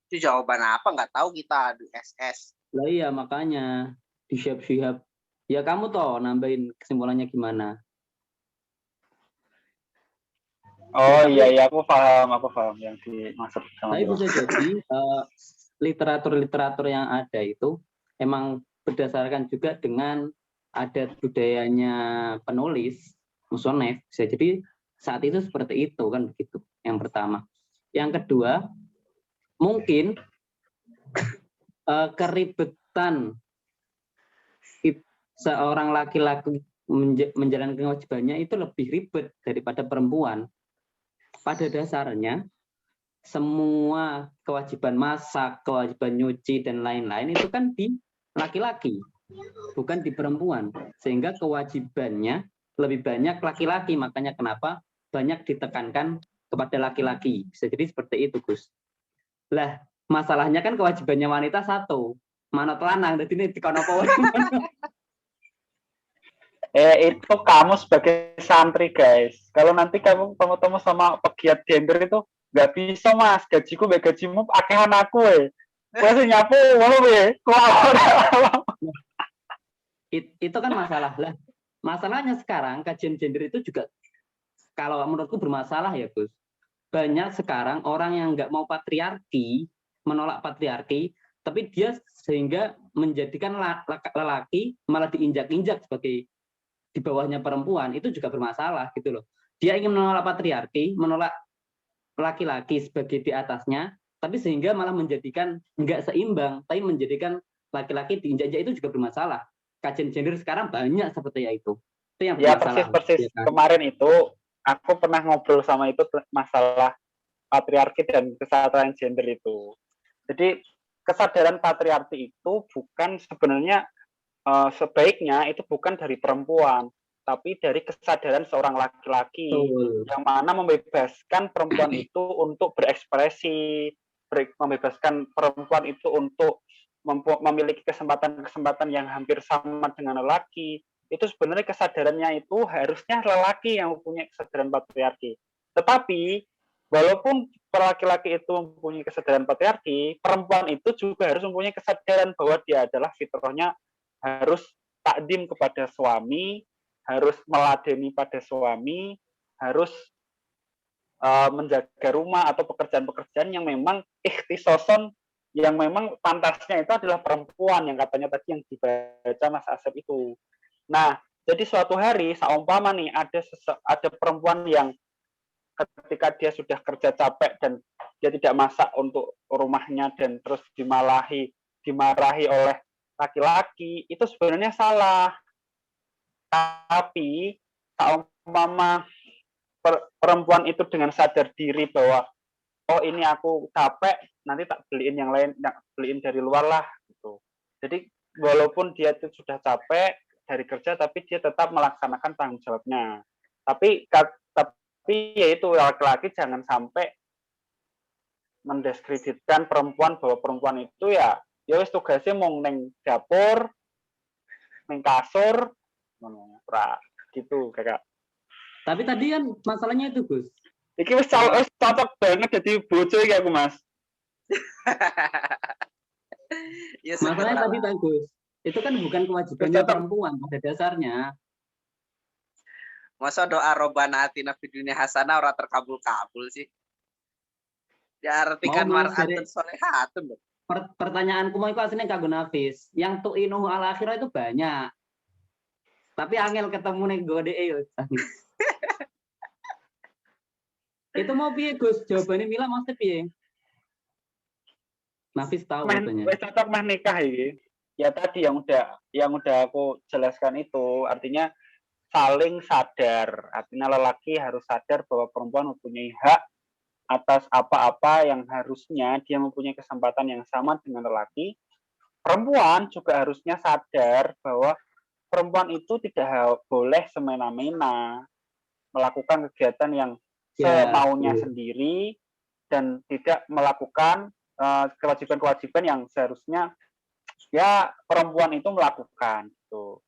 Itu jawaban apa? Nggak tahu kita di SS. Lah iya makanya di Syihab. Ya kamu toh nambahin kesimpulannya gimana? Oh iya aku paham yang dimaksud sama Tapi bisa jadi literatur-literatur yang ada itu emang berdasarkan juga dengan adat budayanya penulis musonef. Bisa jadi saat itu seperti itu kan begitu. Yang pertama. Yang kedua, mungkin keribetan seorang laki-laki menjalankan kewajibannya itu lebih ribet daripada perempuan. Pada dasarnya semua kewajiban masak, kewajiban nyuci dan lain-lain itu kan di laki-laki, bukan di perempuan. Sehingga kewajibannya lebih banyak laki-laki, makanya kenapa banyak ditekankan kepada laki-laki. Bisa jadi seperti itu, Gus. Lah, masalahnya kan kewajibannya wanita satu, manut lanang, jadi ini dikono-kono. Itu kamu sebagai santri guys. Kalau nanti kamu ketemu sama pegiat gender itu nggak bisa Mas. Gajiku be gajimu akehan aku Masih nyapu Itu kan masalah lah. Masalahnya sekarang kajian gender itu juga kalau menurutku bermasalah ya Gus. Banyak sekarang orang yang nggak mau patriarki, menolak patriarki, tapi dia sehingga menjadikan lelaki malah diinjak-injak sebagai di bawahnya perempuan, itu juga bermasalah gitu loh. Dia ingin menolak patriarki, menolak laki-laki sebagai di atasnya, tapi sehingga malah menjadikan nggak seimbang, tapi menjadikan laki-laki diinjak-injak, itu juga bermasalah. Kajian gender sekarang banyak seperti itu. Itu yang bermasalah. Ya persis. Ya kan? Kemarin itu aku pernah ngobrol sama itu masalah patriarki dan kesetaraan gender itu. Jadi kesadaran patriarki itu bukan sebenarnya sebaiknya itu bukan dari perempuan, tapi dari kesadaran seorang laki-laki yang mana membebaskan perempuan itu untuk berekspresi, membebaskan perempuan itu untuk memiliki kesempatan-kesempatan yang hampir sama dengan lelaki. Itu sebenarnya kesadarannya itu harusnya lelaki yang mempunyai kesadaran patriarki. Tetapi walaupun laki-laki itu mempunyai kesadaran patriarki, perempuan itu juga harus mempunyai kesadaran bahwa dia adalah fitrahnya harus takdim kepada suami, harus meladeni pada suami, harus menjaga rumah atau pekerjaan-pekerjaan yang memang ikhtisoson, yang memang pantasnya itu adalah perempuan, yang katanya tadi yang dibaca Mas Asep itu. Nah, jadi suatu hari seumpama nih ada perempuan yang ketika dia sudah kerja capek dan dia tidak masak untuk rumahnya dan terus dimarahi oleh laki-laki, itu sebenarnya salah. Tapi seumpama perempuan itu dengan sadar diri bahwa oh ini aku capek, nanti tak beliin yang lain, beliin dari luar lah gitu. Jadi walaupun dia itu sudah capek dari kerja, tapi dia tetap melaksanakan tanggung jawabnya. Tapi yaitu laki-laki jangan sampai mendiskreditkan perempuan bahwa perempuan itu ya wis tugasnya mau neng dapur, neng kasur, gitu kakak. Tapi tadi kan masalahnya itu Gus. Iki wis cocok banget jadi bojo iki aku Mas. Ya, masalahnya tadi Gus, itu kan bukan kewajibannya perempuan pada dasarnya. Masa doa Robbana atina fid dunya hasanah ora terkabul-kabul sih? Diartikan Mau, Mas, mar'atun solehatun loh. Pertanyaanku mau itu aslinya kagum Nafis. Yang tu'inuhu al akhirah itu banyak. Tapi angel ketemu nih gode Itu mau piye Gus? Jawabannya Mila maksudnya piye? Nafis tahu katanya. Wes cocok mah nikah iki. Ya tadi yang udah aku jelaskan itu, artinya saling sadar. Artinya lelaki harus sadar bahwa perempuan mempunyai hak atas apa-apa yang harusnya dia mempunyai kesempatan yang sama dengan lelaki. Perempuan juga harusnya sadar bahwa perempuan itu tidak boleh semena-mena melakukan kegiatan yang semaunya sendiri dan tidak melakukan kewajiban-kewajiban yang seharusnya ya perempuan itu melakukan gitu.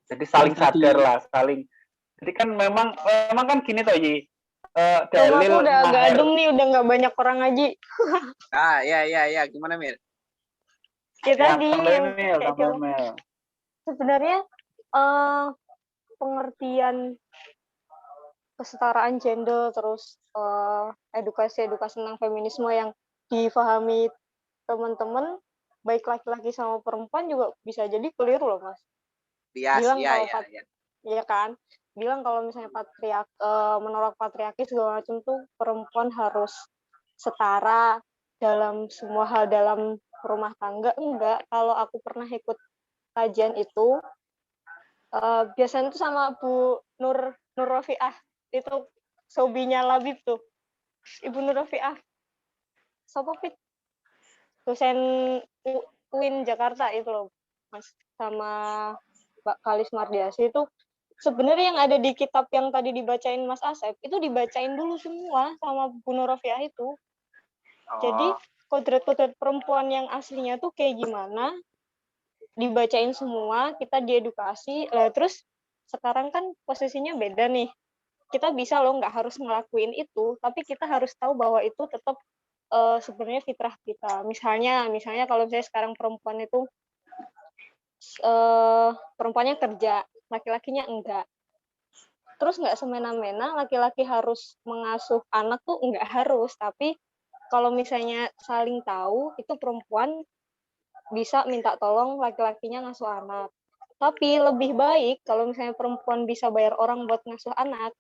Jadi saling sadar lah, saling. Jadi kan memang kan gini toh Yi. Dalil aku udah agak adem nih, udah nggak banyak orang ngaji. Ya, gimana Mir? Kita di sebenarnya pengertian kesetaraan gender, terus edukasi tentang feminisme yang difahami teman-teman baik laki-laki sama perempuan juga bisa jadi keliru loh Mas. Bilang iya kan? Bilang kalau misalnya menolak patriarki segala macam tuh perempuan harus setara dalam semua hal dalam rumah tangga. Enggak, kalau aku pernah ikut kajian itu biasanya tuh sama Bu Nur Rofiah, itu sobinya Labib tuh. Ibu Nur Rofiah. Sopo Fit? Dosen UIN Jakarta itu loh, Mas, sama Mbak Kalis Mardiasi itu sebenarnya yang ada di kitab yang tadi dibacain Mas Asep itu dibacain dulu semua sama Bu Nur Rofiah itu. Jadi kodrat-kodrat perempuan yang aslinya tuh kayak gimana dibacain semua, kita diedukasi. Lah terus sekarang kan posisinya beda nih. Kita bisa loh nggak harus ngelakuin itu, tapi kita harus tahu bahwa itu tetap sebenarnya fitrah kita. Misalnya kalau saya sekarang perempuan itu perempuannya kerja, laki-lakinya enggak. Terus nggak semena-mena laki-laki harus mengasuh anak tuh enggak harus, tapi kalau misalnya saling tahu itu perempuan bisa minta tolong laki-lakinya ngasuh anak. Tapi lebih baik kalau misalnya perempuan bisa bayar orang buat ngasuh anak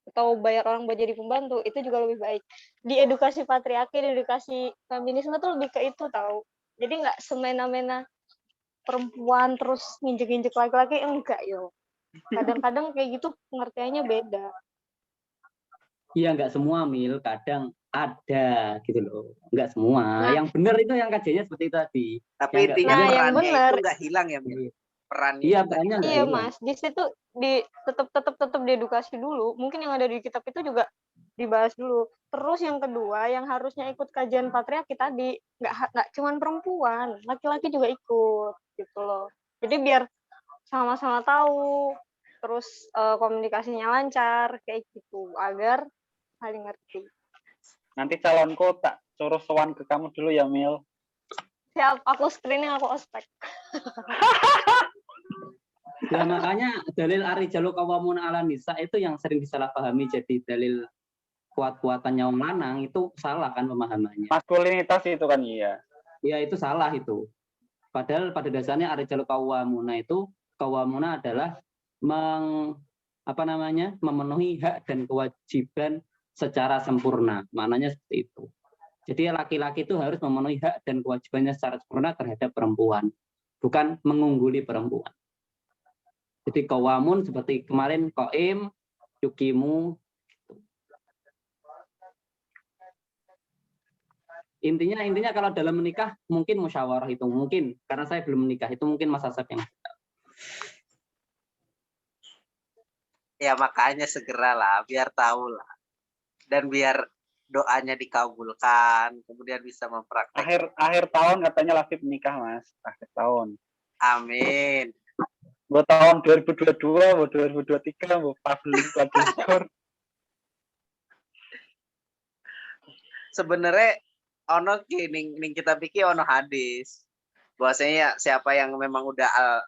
atau bayar orang buat jadi pembantu, itu juga lebih baik. Di edukasi patriarki, di edukasi feminisme tuh lebih ke itu tahu. Jadi nggak semena-mena perempuan terus nginjek-injek laki-laki, enggak yo. Kadang-kadang kayak gitu pengertiannya beda. Iya, nggak semua Mil, kadang ada gitu loh, nggak semua. Yang benar itu yang kajiannya seperti itu tadi. Tapi intinya yang benar itu nggak hilang ya Mil. Perannya. Iya, perannya nggak hilang. Mas, di situ tetap diedukasi dulu. Mungkin yang ada di kitab itu juga dibahas dulu. Terus yang kedua, yang harusnya ikut kajian patriarki tadi, nggak cuma perempuan, laki-laki juga ikut gitu loh. Jadi biar sama-sama tahu, terus komunikasinya lancar kayak gitu, agar saling ngerti. Nanti calonku tak suruh sowan ke kamu dulu ya Mil. Siap, aku screening, aku ospek. Nah, makanya dalil ar-rijalu qawwamuna 'alan nisa itu yang sering disalahpahami jadi dalil kuat-kuatannya wong lanang, itu salah kan pemahamannya. Maskulinitas itu kan iya. Iya, itu salah itu. Padahal pada dasarnya ar-rijalu qawwamuna itu qawwamuna adalah memenuhi hak dan kewajiban secara sempurna. Maknanya seperti itu. Jadi laki-laki itu harus memenuhi hak dan kewajibannya secara sempurna terhadap perempuan, bukan mengungguli perempuan. Jadi qawamun seperti kemarin qaim, yukimu. Intinya kalau dalam menikah mungkin musyawarah itu mungkin, karena saya belum menikah, itu mungkin Mas Asep yang. Ya makanya segeralah biar tahu lah. Dan biar doanya dikabulkan, kemudian bisa mempraktekkan. Akhir tahun katanya Lafif nikah Mas, akhir tahun. Amin. Buat tahun 2022, buat 2023, buat publik skor. Sebenarnya ono ning kita pikir ono hadis. Bahwasanya siapa yang memang udah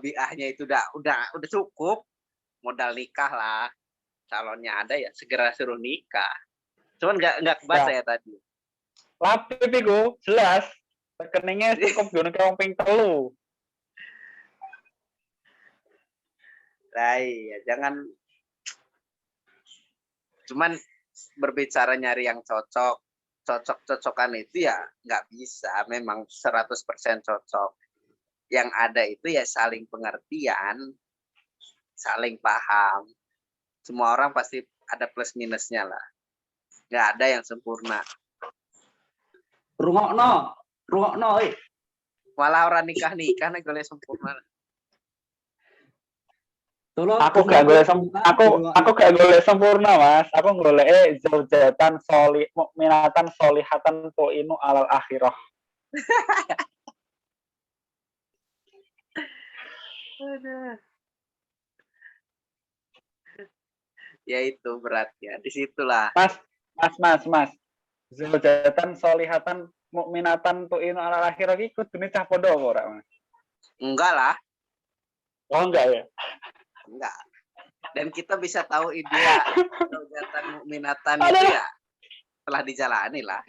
biahnya itu udah cukup, modal nikah lah. Calonnya ada ya segera suruh nikah. Cuman nggak kebaca ya tadi. Lapip iku jelas. Rekeningnya cukup guna wong ping 3. Lah iya, jangan cuman berbicara nyari yang cocok-cocokan itu ya nggak bisa, memang 100% cocok. Yang ada itu ya saling pengertian, saling paham. Semua orang pasti ada plus minusnya lah. Nggak ada yang sempurna. Rungokno, Malah orang nikah nih golek sempurna. tolong. Aku gak golek sempurna, Mas. Aku golek zaujatan mukminatan solihatan tu'inu alal akhirah. Ya itu beratnya. Disitulah. Mas. Zaujatan solihatan mukminatan tu'inu alal akhirah iki kudune cah pondok apa ora, Mas? Enggak lah. Oh, enggak ya? Enggak. Dan kita bisa tahu idea zaujatan mukminatan itu ya telah dijalani lah.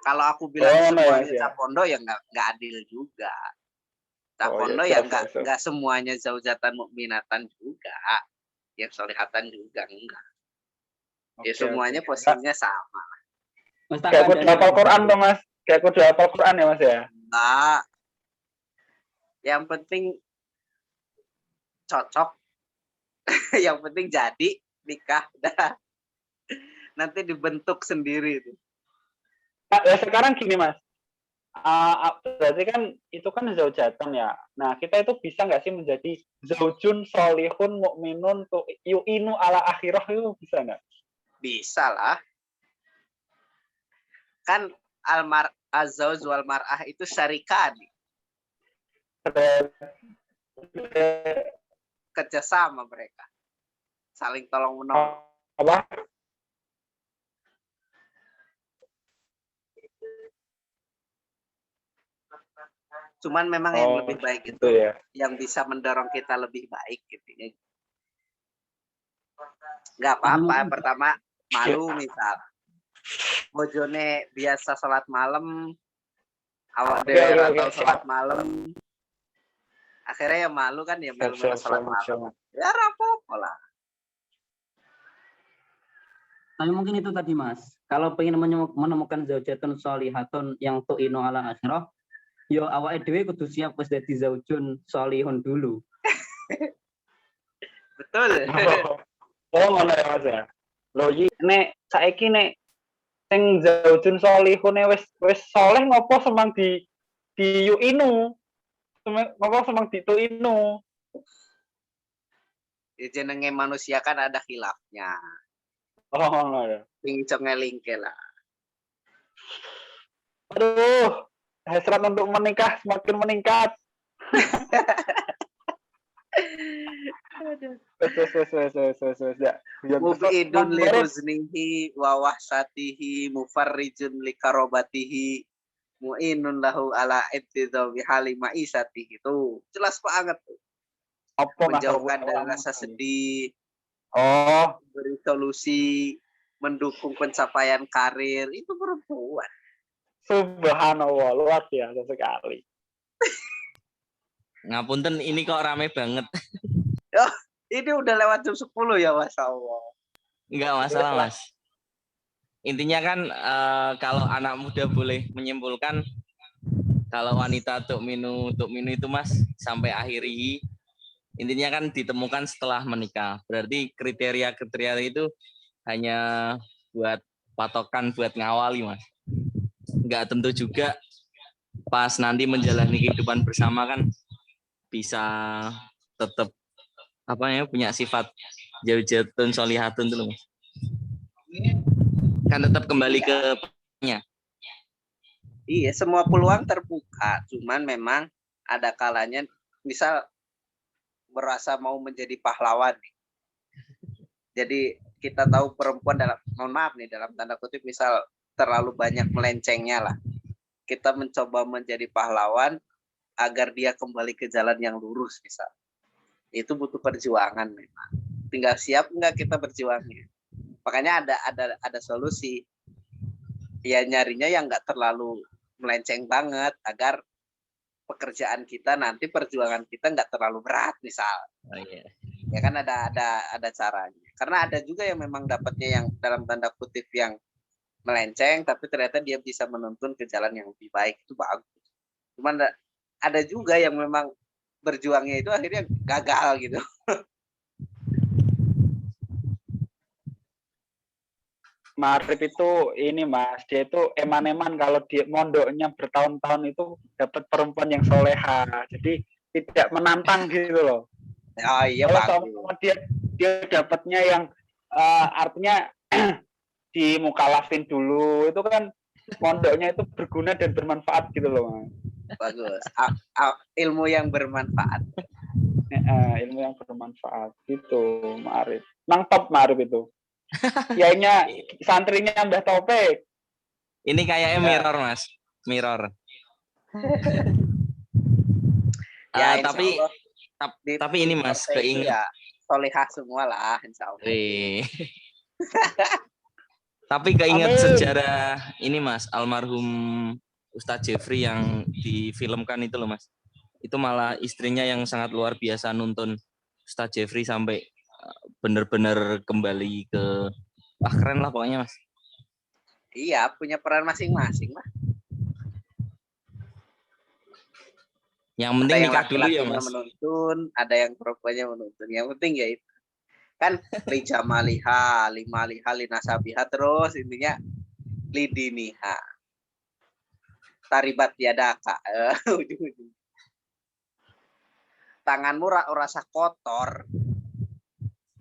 Kalau aku bilang semuanya cah pondok ya enggak adil juga. Cah pondok ya enggak semuanya zaujatan mukminatan juga. Yang solihatan juga enggak. Ya semuanya posisinya sama. Kayak kudu hafal Quran dong, Mas. Kayak kudu hafal Quran ya, Mas ya? Enggak. Yang penting cocok. Yang penting jadi nikah dah. Nanti dibentuk sendiri itu. Ya sekarang gini, Mas. Berarti kan itu kan zaujatan ya. Nah, kita itu bisa nggak sih menjadi zaujun solihun mukminun yu'inu ala akhirah, itu bisa nggak? Bisa lah. Kan az-zauj wal mar'ah itu syarikan. Kerjasama mereka. Saling tolong menolong. Apa? Cuman memang yang lebih baik itu ya. Yang bisa mendorong kita lebih baik gitu ya. Nggak apa-apa. Pertama malu misal. Bojone biasa sholat malam, awak dewe atau sholat malam. Akhirnya ya malu kan ya melu sholat malam. Ya rapopo lah. Tapi mungkin itu tadi, Mas. Kalau pengen menemukan zaujatun sholihatun yang tu'inu ala akhirah, yo awake dhewe kudu siap wis dadi zaujun sholihun dulu. Betul. Oh, ngono ya, Mas ya. Lho iki nek saiki nek sing zaujun sholihun wis soleh ngopo semang di yu'inu? Ngopo semang ditu'inu? Ya, jenenge manusia kan ada khilafnya. Oh, ngono ya. Sing iso ngelingke lah. Aduh, hasrat untuk menikah semakin meningkat. Mufidun li huznihi wa wahsatihi mufarrijun li karobatihi mu'inun lahu ala ittidawi hali ma'isatihi. Itu jelas banget tuh. Menjauhkan dari rasa sedih. Oh, beri solusi, mendukung pencapaian karir, itu perempuan. Subhanallah, luar biasa sekali. Ngapunten, ini kok rame banget. Oh, ini udah lewat jam 10 ya, Masya Allah. Enggak masalah, Mas. Intinya kan kalau anak muda boleh menyimpulkan, kalau wanita tu'minu itu, Mas, sampai akhiri, intinya kan ditemukan setelah menikah. Berarti kriteria itu hanya buat patokan, buat ngawali, Mas. Enggak tentu juga pas nanti menjalani kehidupan bersama kan bisa tetap punya sifat zaujatun sholihatun dulu, Mas. Kan tetap kembali ke nya. Iya, semua peluang terbuka. Cuman memang ada kalanya misal berasa mau menjadi pahlawan. Jadi kita tahu perempuan dalam tanda kutip misal terlalu banyak melencengnya lah. Kita mencoba menjadi pahlawan agar dia kembali ke jalan yang lurus misal. Itu butuh perjuangan memang. Tinggal siap nggak kita berjuangnya. Makanya ada solusi. Ya nyarinya yang nggak terlalu melenceng banget agar pekerjaan kita nanti perjuangan kita nggak terlalu berat misal. Oh, iya. Ya kan ada caranya. Karena ada juga yang memang dapatnya yang dalam tanda kutip yang melenceng tapi ternyata dia bisa menuntun ke jalan yang lebih baik, itu bagus. Cuman ada juga yang memang berjuangnya itu akhirnya gagal gitu. Ma'arif itu ini Mas, dia itu eman-eman kalau dia mondoknya bertahun-tahun itu dapat perempuan yang soleha. Jadi tidak menantang gitu loh. Oh iya Kalau bagus. dia dapatnya yang artinya di mukalafin dulu, itu kan mondoknya itu berguna dan bermanfaat gitu loh Mas. Bagus. Ilmu yang bermanfaat. Ilmu yang bermanfaat gitu Ma'arif. Nang top Ma'arif itu. Yainya santrinya Mbah Topik. Ini kayaknya mirror, Mas. Mirror. Ya, Tapi tapi ini Mas, keinget ya solehah semua lah insya Allah. Tapi keinget sejarah ini Mas, almarhum Ustadz Jeffrey yang difilmkan itu loh Mas. Itu malah istrinya yang sangat luar biasa nuntun Ustadz Jeffrey sampai benar-benar kembali ke keren lah pokoknya Mas. Iya, punya peran masing-masing lah. Yang penting nikah dulu ya Mas. Menuntun, ada yang perempuannya menuntun. Yang penting ya itu. Kan li jamaliha, limaliha, linasabiha, terus intinya lidiniha. Taribat yadaka. Ujung-ujung. Tanganmu rasa kotor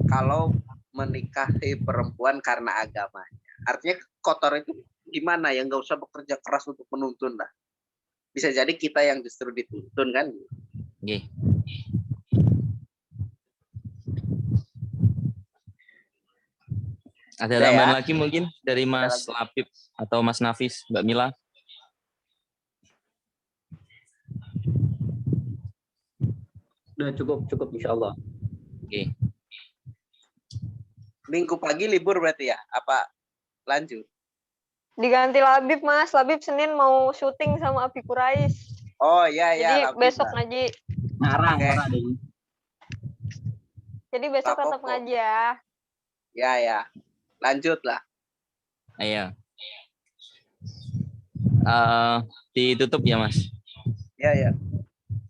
kalau menikahi perempuan karena agamanya. Artinya kotor itu gimana ya, nggak usah bekerja keras untuk menuntun lah. Bisa jadi kita yang justru dituntun kan. Okay. Ada tambahan lagi mungkin dari Mas Labib atau Mas Nafis, Mbak Mila? Udah cukup insya Allah. Oke. Minggu pagi libur berarti ya? Apa lanjut? Diganti Labib Mas, Labib Senin mau syuting sama Abi Kurais. Oh iya ya. Jadi Labib besok lah. ngaji. Ngarang deh. Jadi besok tetap ngaji ya. Ya. Lanjut lah. Iya. Ditutup ya Mas. Ya.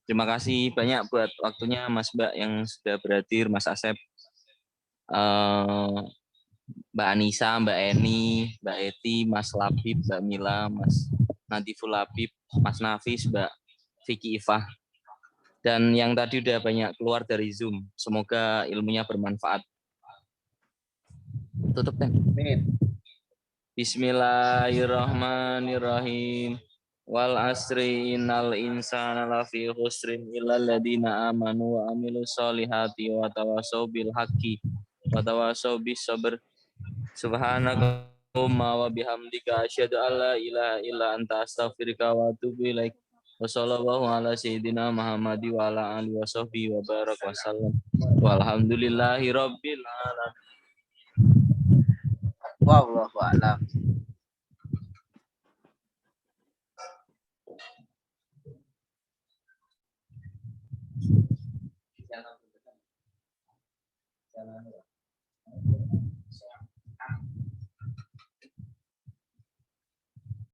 Terima kasih banyak buat waktunya Mas Mbak yang sudah berhadir, Mas Asep, Mbak Anissa, Mbak Eni, Mbak Eti, Mas Labib, Mbak Mila, Mas Nadiful Labib, Mas Nafis, Mbak Vicky Ifah, dan yang tadi udah banyak keluar dari Zoom. Semoga ilmunya bermanfaat. Tutup kan? Bismillahirrahmanirrahim. Wal asri innal insana lafi khusrin illal ladzina amanu wa amilus solihati wa tawassaw bil haqqi wa tawassaw bis sabr. Subhanaka wa bihamdika asyhadu an la ilaha illa anta astaghfiruka wa atubu ilaik. Wa sallallahu ala sayyidina Muhammad wa ala alihi wa sahbihi wa barak wa sallam. Walhamdulillahi rabbil alamin. Wallahu a'lam.